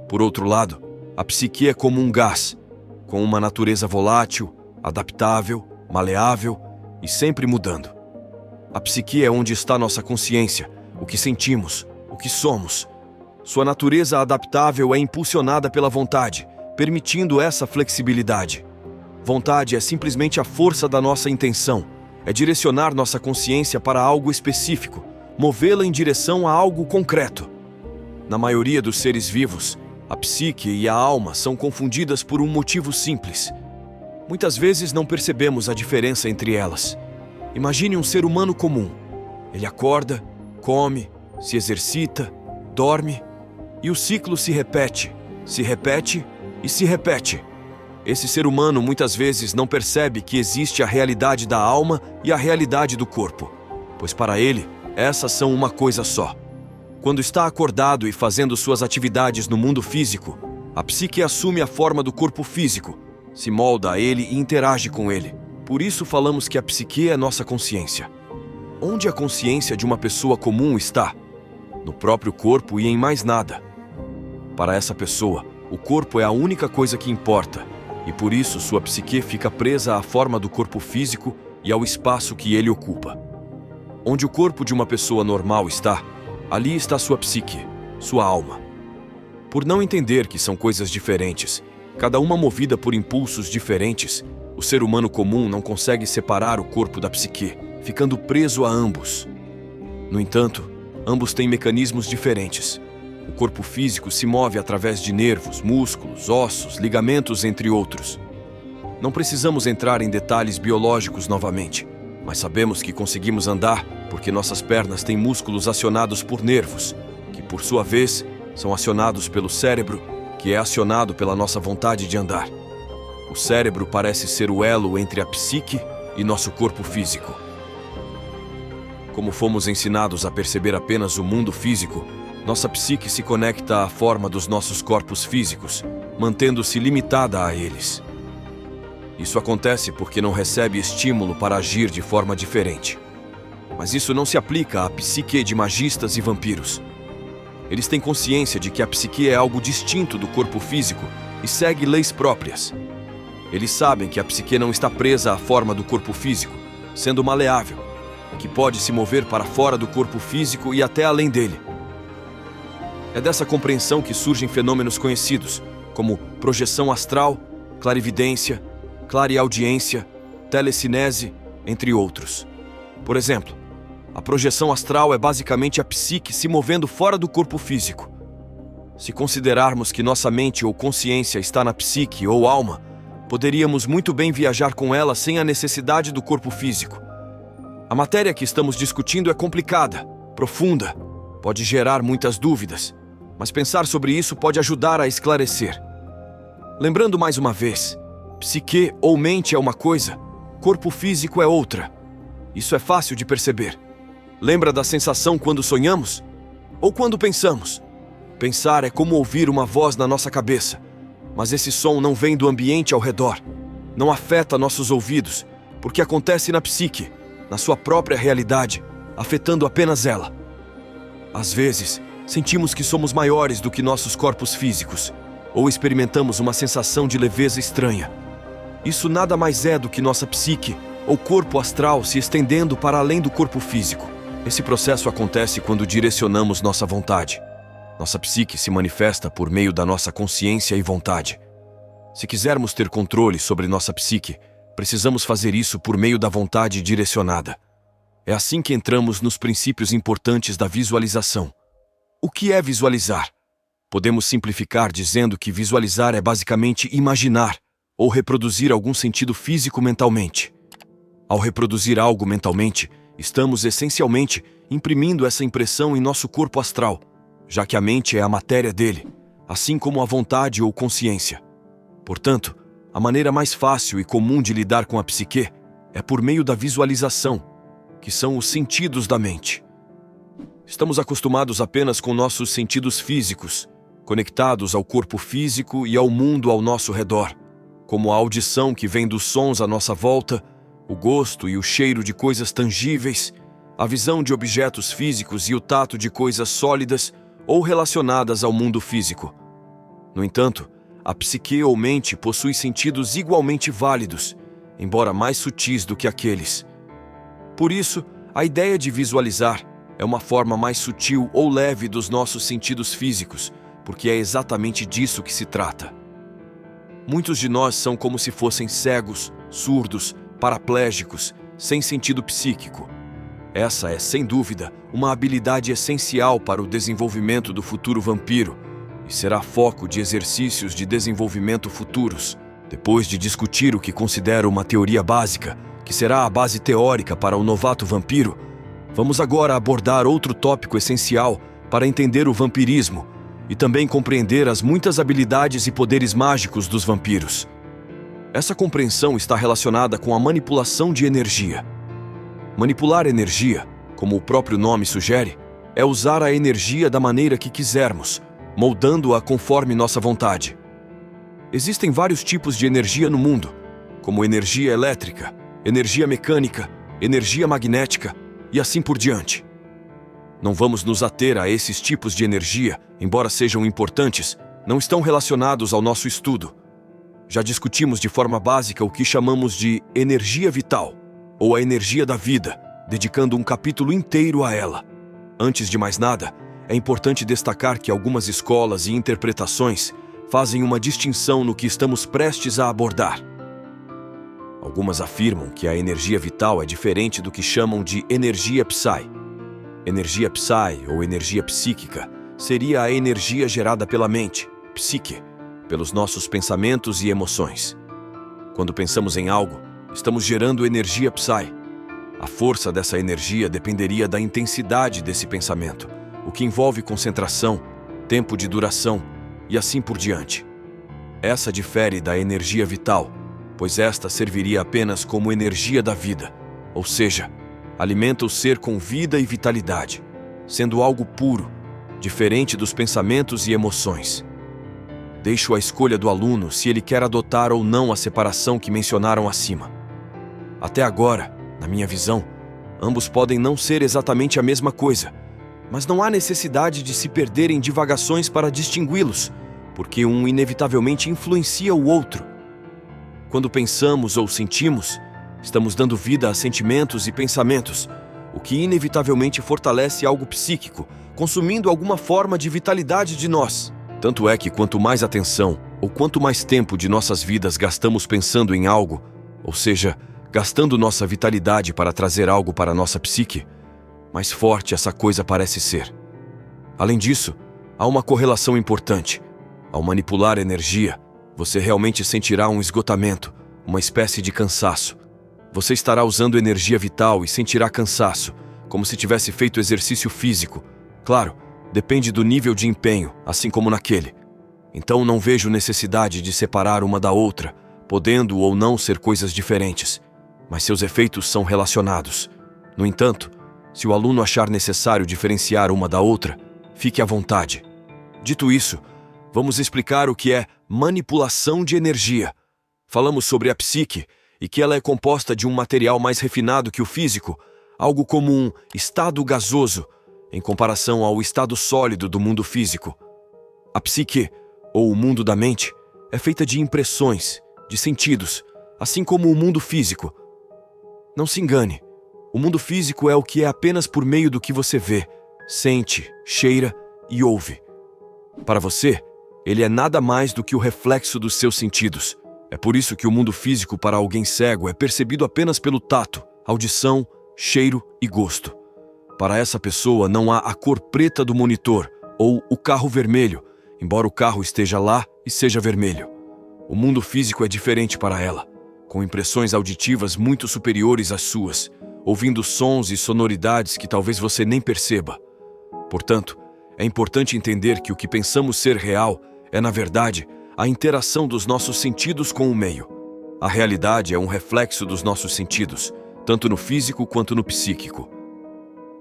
Por outro lado, a psique é como um gás, com uma natureza volátil, adaptável, maleável e sempre mudando. A psique é onde está nossa consciência, o que sentimos, o que somos. Sua natureza adaptável é impulsionada pela vontade, permitindo essa flexibilidade. Vontade é simplesmente a força da nossa intenção, é direcionar nossa consciência para algo específico, movê-la em direção a algo concreto. Na maioria dos seres vivos, a psique e a alma são confundidas por um motivo simples. Muitas vezes não percebemos a diferença entre elas. Imagine um ser humano comum. Ele acorda, come, se exercita, dorme, e o ciclo se repete e se repete. Esse ser humano muitas vezes não percebe que existe a realidade da alma e a realidade do corpo, pois para ele, essas são uma coisa só. Quando está acordado e fazendo suas atividades no mundo físico, a psique assume a forma do corpo físico, se molda a ele e interage com ele. Por isso falamos que a psique é nossa consciência. Onde a consciência de uma pessoa comum está? No próprio corpo e em mais nada. Para essa pessoa, o corpo é a única coisa que importa, e por isso sua psique fica presa à forma do corpo físico e ao espaço que ele ocupa. Onde o corpo de uma pessoa normal está, ali está sua psique, sua alma. Por não entender que são coisas diferentes, cada uma movida por impulsos diferentes, o ser humano comum não consegue separar o corpo da psique, ficando preso a ambos. No entanto, ambos têm mecanismos diferentes. O corpo físico se move através de nervos, músculos, ossos, ligamentos, entre outros. Não precisamos entrar em detalhes biológicos novamente, mas sabemos que conseguimos andar porque nossas pernas têm músculos acionados por nervos, que por sua vez são acionados pelo cérebro, que é acionado pela nossa vontade de andar. O cérebro parece ser o elo entre a psique e nosso corpo físico. Como fomos ensinados a perceber apenas o mundo físico, nossa psique se conecta à forma dos nossos corpos físicos, mantendo-se limitada a eles. Isso acontece porque não recebe estímulo para agir de forma diferente. Mas isso não se aplica à psique de magistas e vampiros. Eles têm consciência de que a psique é algo distinto do corpo físico e segue leis próprias. Eles sabem que a psique não está presa à forma do corpo físico, sendo maleável, que pode se mover para fora do corpo físico e até além dele. É dessa compreensão que surgem fenômenos conhecidos, como projeção astral, clarividência, clareaudiência, telecinese, entre outros. Por exemplo, a projeção astral é basicamente a psique se movendo fora do corpo físico. Se considerarmos que nossa mente ou consciência está na psique ou alma, poderíamos muito bem viajar com ela sem a necessidade do corpo físico. A matéria que estamos discutindo é complicada, profunda, pode gerar muitas dúvidas, mas pensar sobre isso pode ajudar a esclarecer. Lembrando mais uma vez, psique ou mente é uma coisa, corpo físico é outra. Isso é fácil de perceber. Lembra da sensação quando sonhamos? Ou quando pensamos? Pensar é como ouvir uma voz na nossa cabeça, mas esse som não vem do ambiente ao redor. Não afeta nossos ouvidos, porque acontece na psique, na sua própria realidade, afetando apenas ela. Às vezes, sentimos que somos maiores do que nossos corpos físicos, ou experimentamos uma sensação de leveza estranha. Isso nada mais é do que nossa psique, ou corpo astral se estendendo para além do corpo físico. Esse processo acontece quando direcionamos nossa vontade. Nossa psique se manifesta por meio da nossa consciência e vontade. Se quisermos ter controle sobre nossa psique, precisamos fazer isso por meio da vontade direcionada. É assim que entramos nos princípios importantes da visualização. O que é visualizar? Podemos simplificar dizendo que visualizar é basicamente imaginar ou reproduzir algum sentido físico mentalmente. Ao reproduzir algo mentalmente, estamos essencialmente imprimindo essa impressão em nosso corpo astral, já que a mente é a matéria dele, assim como a vontade ou consciência. Portanto, a maneira mais fácil e comum de lidar com a psique é por meio da visualização, que são os sentidos da mente. Estamos acostumados apenas com nossos sentidos físicos, conectados ao corpo físico e ao mundo ao nosso redor, como a audição que vem dos sons à nossa volta, o gosto e o cheiro de coisas tangíveis, a visão de objetos físicos e o tato de coisas sólidas ou relacionadas ao mundo físico. No entanto, a psique ou mente possui sentidos igualmente válidos, embora mais sutis do que aqueles. Por isso, a ideia de visualizar é uma forma mais sutil ou leve dos nossos sentidos físicos, porque é exatamente disso que se trata. Muitos de nós são como se fossem cegos, surdos, paraplégicos, sem sentido psíquico. Essa é, sem dúvida, uma habilidade essencial para o desenvolvimento do futuro vampiro e será foco de exercícios de desenvolvimento futuros. Depois de discutir o que considero uma teoria básica, que será a base teórica para o novato vampiro, vamos agora abordar outro tópico essencial para entender o vampirismo e também compreender as muitas habilidades e poderes mágicos dos vampiros. Essa compreensão está relacionada com a manipulação de energia. Manipular energia, como o próprio nome sugere, é usar a energia da maneira que quisermos, moldando-a conforme nossa vontade. Existem vários tipos de energia no mundo, como energia elétrica, energia mecânica, energia magnética e assim por diante. Não vamos nos ater a esses tipos de energia, embora sejam importantes, não estão relacionados ao nosso estudo. Já discutimos de forma básica o que chamamos de energia vital, ou a energia da vida, dedicando um capítulo inteiro a ela. Antes de mais nada, é importante destacar que algumas escolas e interpretações fazem uma distinção no que estamos prestes a abordar. Algumas afirmam que a energia vital é diferente do que chamam de energia psi. Energia psi, ou energia psíquica, seria a energia gerada pela mente, psique, pelos nossos pensamentos e emoções. Quando pensamos em algo, estamos gerando energia psi. A força dessa energia dependeria da intensidade desse pensamento, o que envolve concentração, tempo de duração e assim por diante. Essa difere da energia vital, pois esta serviria apenas como energia da vida, ou seja, alimenta o ser com vida e vitalidade, sendo algo puro, diferente dos pensamentos e emoções. Deixo a escolha do aluno se ele quer adotar ou não a separação que mencionaram acima. Até agora, na minha visão, ambos podem não ser exatamente a mesma coisa, mas não há necessidade de se perder em divagações para distingui-los, porque um inevitavelmente influencia o outro. Quando pensamos ou sentimos, estamos dando vida a sentimentos e pensamentos, o que inevitavelmente fortalece algo psíquico, consumindo alguma forma de vitalidade de nós. Tanto é que quanto mais atenção ou quanto mais tempo de nossas vidas gastamos pensando em algo, ou seja, gastando nossa vitalidade para trazer algo para nossa psique, mais forte essa coisa parece ser. Além disso, há uma correlação importante. Ao manipular energia, você realmente sentirá um esgotamento, uma espécie de cansaço. Você estará usando energia vital e sentirá cansaço, como se tivesse feito exercício físico. Claro, depende do nível de empenho, assim como naquele. Então não vejo necessidade de separar uma da outra, podendo ou não ser coisas diferentes, mas seus efeitos são relacionados. No entanto, se o aluno achar necessário diferenciar uma da outra, fique à vontade. Dito isso, vamos explicar o que é manipulação de energia. Falamos sobre a psique e que ela é composta de um material mais refinado que o físico, algo como um estado gasoso, em comparação ao estado sólido do mundo físico. A psique, ou o mundo da mente, é feita de impressões, de sentidos, assim como o mundo físico. Não se engane, o mundo físico é o que é apenas por meio do que você vê, sente, cheira e ouve. Para você, ele é nada mais do que o reflexo dos seus sentidos. É por isso que o mundo físico para alguém cego é percebido apenas pelo tato, audição, cheiro e gosto. Para essa pessoa não há a cor preta do monitor ou o carro vermelho, embora o carro esteja lá e seja vermelho. O mundo físico é diferente para ela, com impressões auditivas muito superiores às suas, ouvindo sons e sonoridades que talvez você nem perceba. Portanto, é importante entender que o que pensamos ser real é, na verdade, a interação dos nossos sentidos com o meio. A realidade é um reflexo dos nossos sentidos, tanto no físico quanto no psíquico.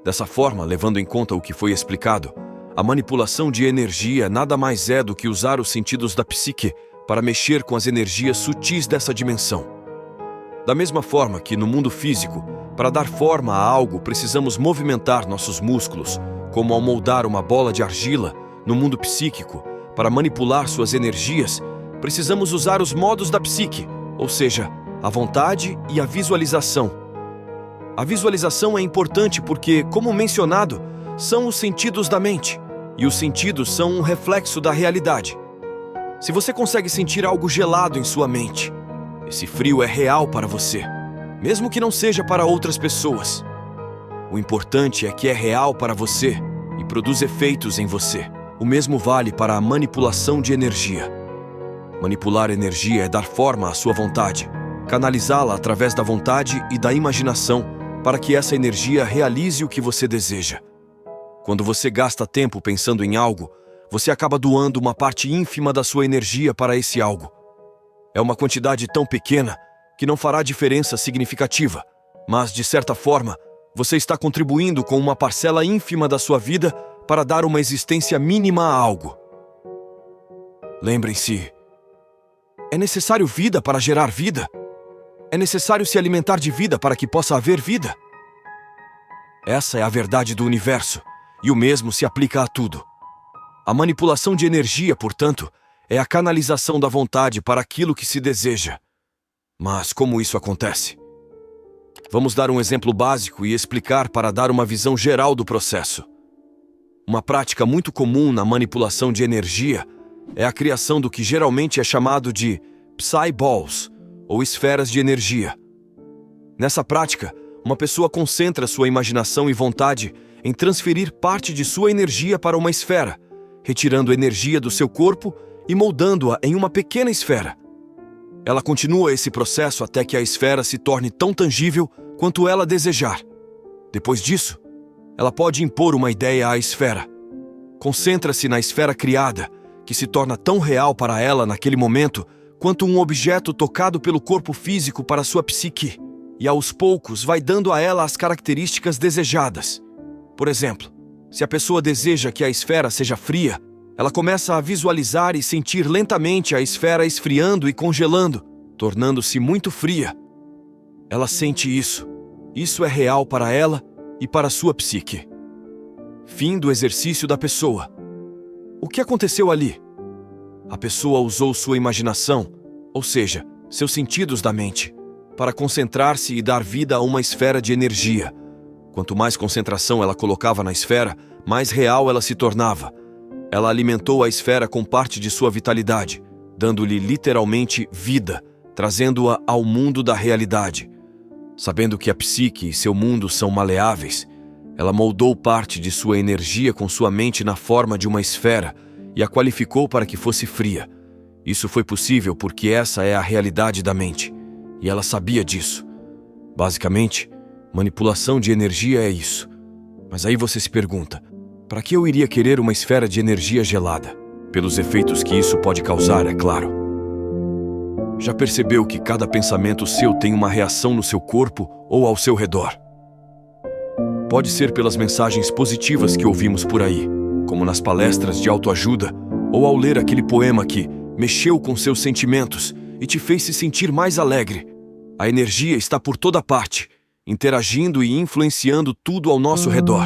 Dessa forma, levando em conta o que foi explicado, a manipulação de energia nada mais é do que usar os sentidos da psique para mexer com as energias sutis dessa dimensão. Da mesma forma que no mundo físico, para dar forma a algo precisamos movimentar nossos músculos, como ao moldar uma bola de argila, no mundo psíquico, para manipular suas energias, precisamos usar os modos da psique, ou seja, a vontade e a visualização. A visualização é importante porque, como mencionado, são os sentidos da mente, e os sentidos são um reflexo da realidade. Se você consegue sentir algo gelado em sua mente, esse frio é real para você, mesmo que não seja para outras pessoas. O importante é que é real para você e produz efeitos em você. O mesmo vale para a manipulação de energia. Manipular energia é dar forma à sua vontade, canalizá-la através da vontade e da imaginação para que essa energia realize o que você deseja. Quando você gasta tempo pensando em algo, você acaba doando uma parte ínfima da sua energia para esse algo. É uma quantidade tão pequena que não fará diferença significativa, mas, de certa forma, você está contribuindo com uma parcela ínfima da sua vida para dar uma existência mínima a algo. Lembrem-se, é necessário vida para gerar vida? É necessário se alimentar de vida para que possa haver vida? Essa é a verdade do universo, e o mesmo se aplica a tudo. A manipulação de energia, portanto, é a canalização da vontade para aquilo que se deseja. Mas como isso acontece? Vamos dar um exemplo básico e explicar para dar uma visão geral do processo. Uma prática muito comum na manipulação de energia é a criação do que geralmente é chamado de Psy Balls, ou esferas de energia. Nessa prática, uma pessoa concentra sua imaginação e vontade em transferir parte de sua energia para uma esfera, retirando energia do seu corpo e moldando-a em uma pequena esfera. Ela continua esse processo até que a esfera se torne tão tangível quanto ela desejar. Depois disso, ela pode impor uma ideia à esfera. Concentra-se na esfera criada, que se torna tão real para ela naquele momento quanto um objeto tocado pelo corpo físico para sua psique, e aos poucos vai dando a ela as características desejadas. Por exemplo, se a pessoa deseja que a esfera seja fria, ela começa a visualizar e sentir lentamente a esfera esfriando e congelando, tornando-se muito fria. Ela sente isso. Isso é real para ela e para sua psique. Fim do exercício da pessoa. O que aconteceu ali? A pessoa usou sua imaginação, ou seja, seus sentidos da mente, para concentrar-se e dar vida a uma esfera de energia. Quanto mais concentração ela colocava na esfera, mais real ela se tornava. Ela alimentou a esfera com parte de sua vitalidade, dando-lhe literalmente vida, trazendo-a ao mundo da realidade. Sabendo que a psique e seu mundo são maleáveis, Ela moldou parte de sua energia com sua mente na forma de uma esfera e a qualificou para que fosse fria. Isso foi possível porque essa é a realidade da mente, e ela sabia disso. Basicamente, manipulação de energia é isso. Mas aí você se pergunta, para que eu iria querer uma esfera de energia gelada? Pelos efeitos que isso pode causar, é claro. Já percebeu que cada pensamento seu tem uma reação no seu corpo ou ao seu redor? Pode ser pelas mensagens positivas que ouvimos por aí, como nas palestras de autoajuda, ou ao ler aquele poema que mexeu com seus sentimentos e te fez se sentir mais alegre. A energia está por toda parte, interagindo e influenciando tudo ao nosso redor.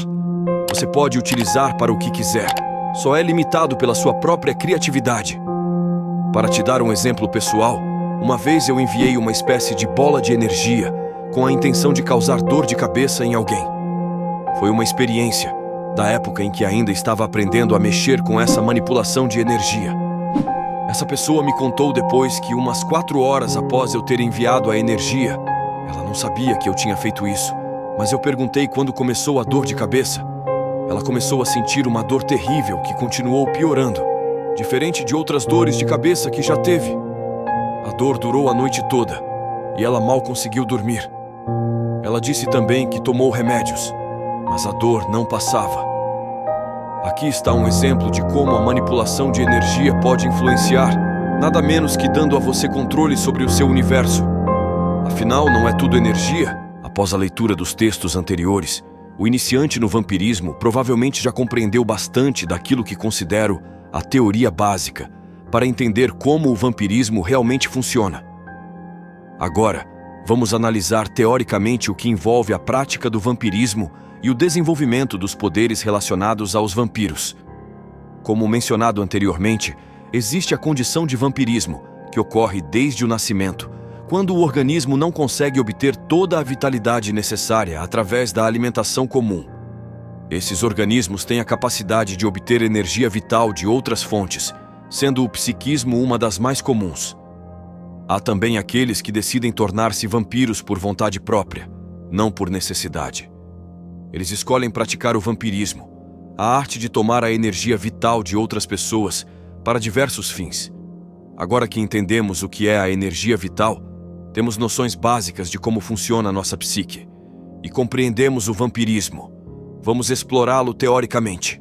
Você pode utilizar para o que quiser, só é limitado pela sua própria criatividade. Para te dar um exemplo pessoal, uma vez eu enviei uma espécie de bola de energia com a intenção de causar dor de cabeça em alguém. Foi uma experiência, da época em que ainda estava aprendendo a mexer com essa manipulação de energia. Essa pessoa me contou depois que umas 4 horas após eu ter enviado a energia, ela não sabia que eu tinha feito isso, mas eu perguntei quando começou a dor de cabeça. Ela começou a sentir uma dor terrível que continuou piorando, diferente de outras dores de cabeça que já teve. A dor durou a noite toda e ela mal conseguiu dormir. Ela disse também que tomou remédios, mas a dor não passava. Aqui está um exemplo de como a manipulação de energia pode influenciar, nada menos que dando a você controle sobre o seu universo. Afinal, não é tudo energia? Após a leitura dos textos anteriores, o iniciante no vampirismo provavelmente já compreendeu bastante daquilo que considero a teoria básica para entender como o vampirismo realmente funciona. Agora, vamos analisar teoricamente o que envolve a prática do vampirismo e o desenvolvimento dos poderes relacionados aos vampiros. Como mencionado anteriormente, existe a condição de vampirismo, que ocorre desde o nascimento, quando o organismo não consegue obter toda a vitalidade necessária através da alimentação comum. Esses organismos têm a capacidade de obter energia vital de outras fontes, sendo o psiquismo uma das mais comuns. Há também aqueles que decidem tornar-se vampiros por vontade própria, não por necessidade. Eles escolhem praticar o vampirismo, a arte de tomar a energia vital de outras pessoas para diversos fins. Agora que entendemos o que é a energia vital, temos noções básicas de como funciona a nossa psique e compreendemos o vampirismo. Vamos explorá-lo teoricamente.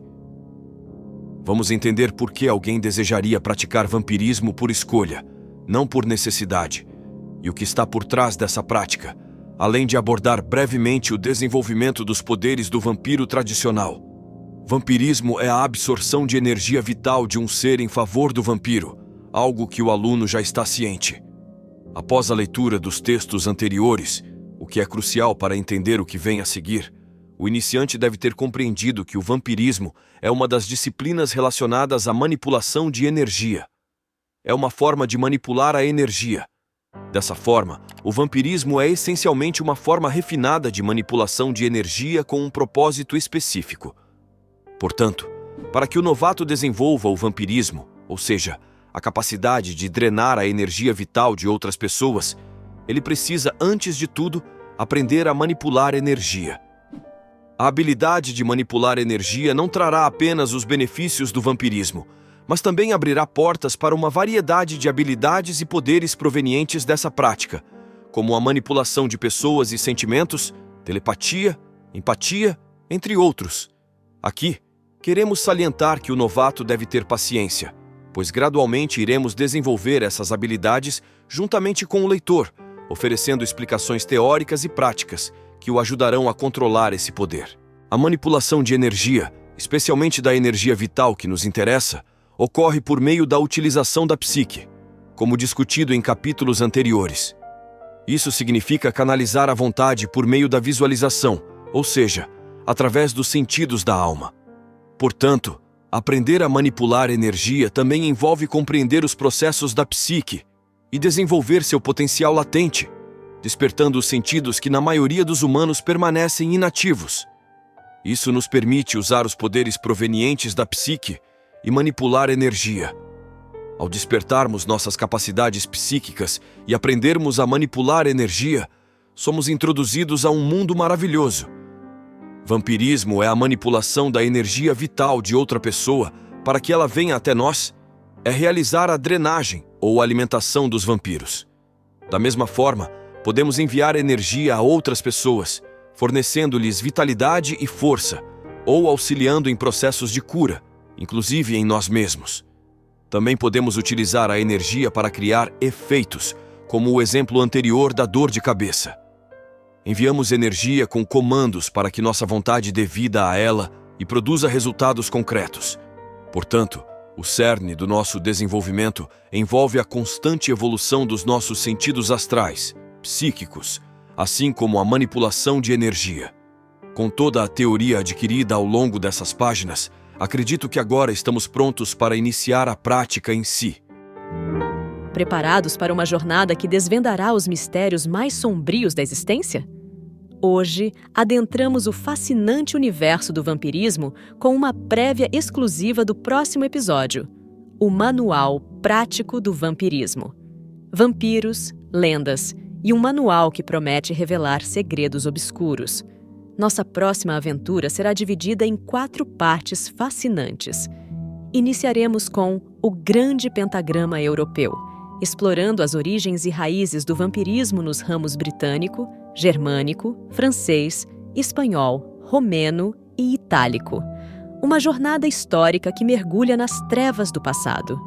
Vamos entender por que alguém desejaria praticar vampirismo por escolha, não por necessidade, e o que está por trás dessa prática, além de abordar brevemente o desenvolvimento dos poderes do vampiro tradicional. Vampirismo é a absorção de energia vital de um ser em favor do vampiro, algo que o aluno já está ciente. Após a leitura dos textos anteriores, o que é crucial para entender o que vem a seguir, o iniciante deve ter compreendido que o vampirismo é uma das disciplinas relacionadas à manipulação de energia. É uma forma de manipular a energia. Dessa forma, o vampirismo é essencialmente uma forma refinada de manipulação de energia com um propósito específico. Portanto, para que o novato desenvolva o vampirismo, ou seja, a capacidade de drenar a energia vital de outras pessoas, ele precisa, antes de tudo, aprender a manipular energia. A habilidade de manipular energia não trará apenas os benefícios do vampirismo, mas também abrirá portas para uma variedade de habilidades e poderes provenientes dessa prática, como a manipulação de pessoas e sentimentos, telepatia, empatia, entre outros. Aqui, queremos salientar que o novato deve ter paciência, pois gradualmente iremos desenvolver essas habilidades juntamente com o leitor, oferecendo explicações teóricas e práticas que o ajudarão a controlar esse poder. A manipulação de energia, especialmente da energia vital que nos interessa, ocorre por meio da utilização da psique, como discutido em capítulos anteriores. Isso significa canalizar a vontade por meio da visualização, ou seja, através dos sentidos da alma. Portanto, aprender a manipular energia também envolve compreender os processos da psique e desenvolver seu potencial latente, despertando os sentidos que na maioria dos humanos permanecem inativos. Isso nos permite usar os poderes provenientes da psique e manipular energia. Ao despertarmos nossas capacidades psíquicas e aprendermos a manipular energia, somos introduzidos a um mundo maravilhoso. Vampirismo é a manipulação da energia vital de outra pessoa para que ela venha até nós. É realizar a drenagem ou alimentação dos vampiros. Da mesma forma, podemos enviar energia a outras pessoas, fornecendo-lhes vitalidade e força, ou auxiliando em processos de cura, inclusive em nós mesmos. Também podemos utilizar a energia para criar efeitos, como o exemplo anterior da dor de cabeça. Enviamos energia com comandos para que nossa vontade dê vida a ela e produza resultados concretos. Portanto, o cerne do nosso desenvolvimento envolve a constante evolução dos nossos sentidos astrais, psíquicos, assim como a manipulação de energia. Com toda a teoria adquirida ao longo dessas páginas, acredito que agora estamos prontos para iniciar a prática em si. Preparados para uma jornada que desvendará os mistérios mais sombrios da existência? Hoje, adentramos o fascinante universo do vampirismo com uma prévia exclusiva do próximo episódio, o Manual Prático do Vampirismo. Vampiros, lendas e um manual que promete revelar segredos obscuros. Nossa próxima aventura será dividida em 4 partes fascinantes. Iniciaremos com o Grande Pentagrama Europeu, explorando as origens e raízes do vampirismo nos ramos britânico, germânico, francês, espanhol, romeno e itálico. Uma jornada histórica que mergulha nas trevas do passado.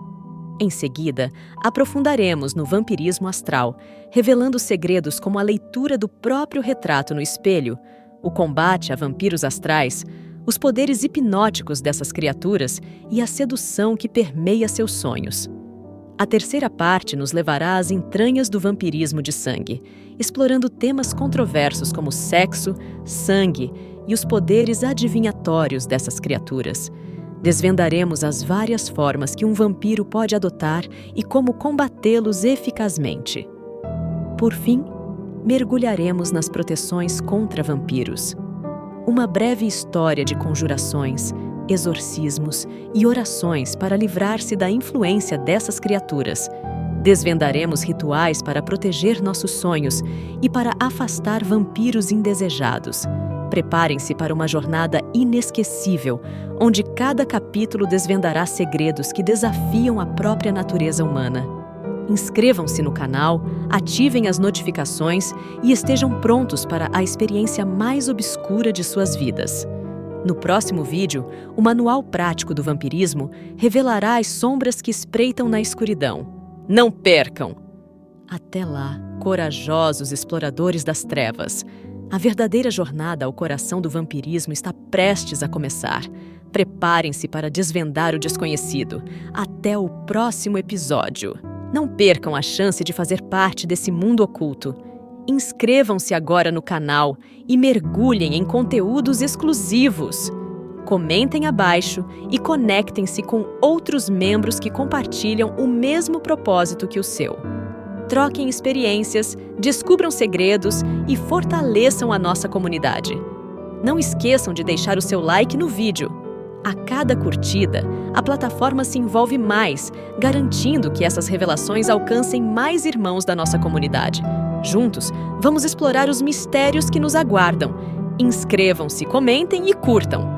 Em seguida, aprofundaremos no vampirismo astral, revelando segredos como a leitura do próprio retrato no espelho, o combate a vampiros astrais, os poderes hipnóticos dessas criaturas e a sedução que permeia seus sonhos. A terceira parte nos levará às entranhas do vampirismo de sangue, explorando temas controversos como sexo, sangue e os poderes adivinhatórios dessas criaturas. Desvendaremos as várias formas que um vampiro pode adotar e como combatê-los eficazmente. Por fim, mergulharemos nas proteções contra vampiros. Uma breve história de conjurações, exorcismos e orações para livrar-se da influência dessas criaturas. Desvendaremos rituais para proteger nossos sonhos e para afastar vampiros indesejados. Preparem-se para uma jornada inesquecível, onde cada capítulo desvendará segredos que desafiam a própria natureza humana. Inscrevam-se no canal, ativem as notificações e estejam prontos para a experiência mais obscura de suas vidas. No próximo vídeo, o Manual Prático do Vampirismo revelará as sombras que espreitam na escuridão. Não percam! Até lá, corajosos exploradores das trevas. A verdadeira jornada ao coração do vampirismo está prestes a começar. Preparem-se para desvendar o desconhecido. Até o próximo episódio. Não percam a chance de fazer parte desse mundo oculto. Inscrevam-se agora no canal e mergulhem em conteúdos exclusivos. Comentem abaixo e conectem-se com outros membros que compartilham o mesmo propósito que o seu. Troquem experiências, descubram segredos e fortaleçam a nossa comunidade. Não esqueçam de deixar o seu like no vídeo. A cada curtida, a plataforma se envolve mais, garantindo que essas revelações alcancem mais irmãos da nossa comunidade. Juntos, vamos explorar os mistérios que nos aguardam. Inscrevam-se, comentem e curtam.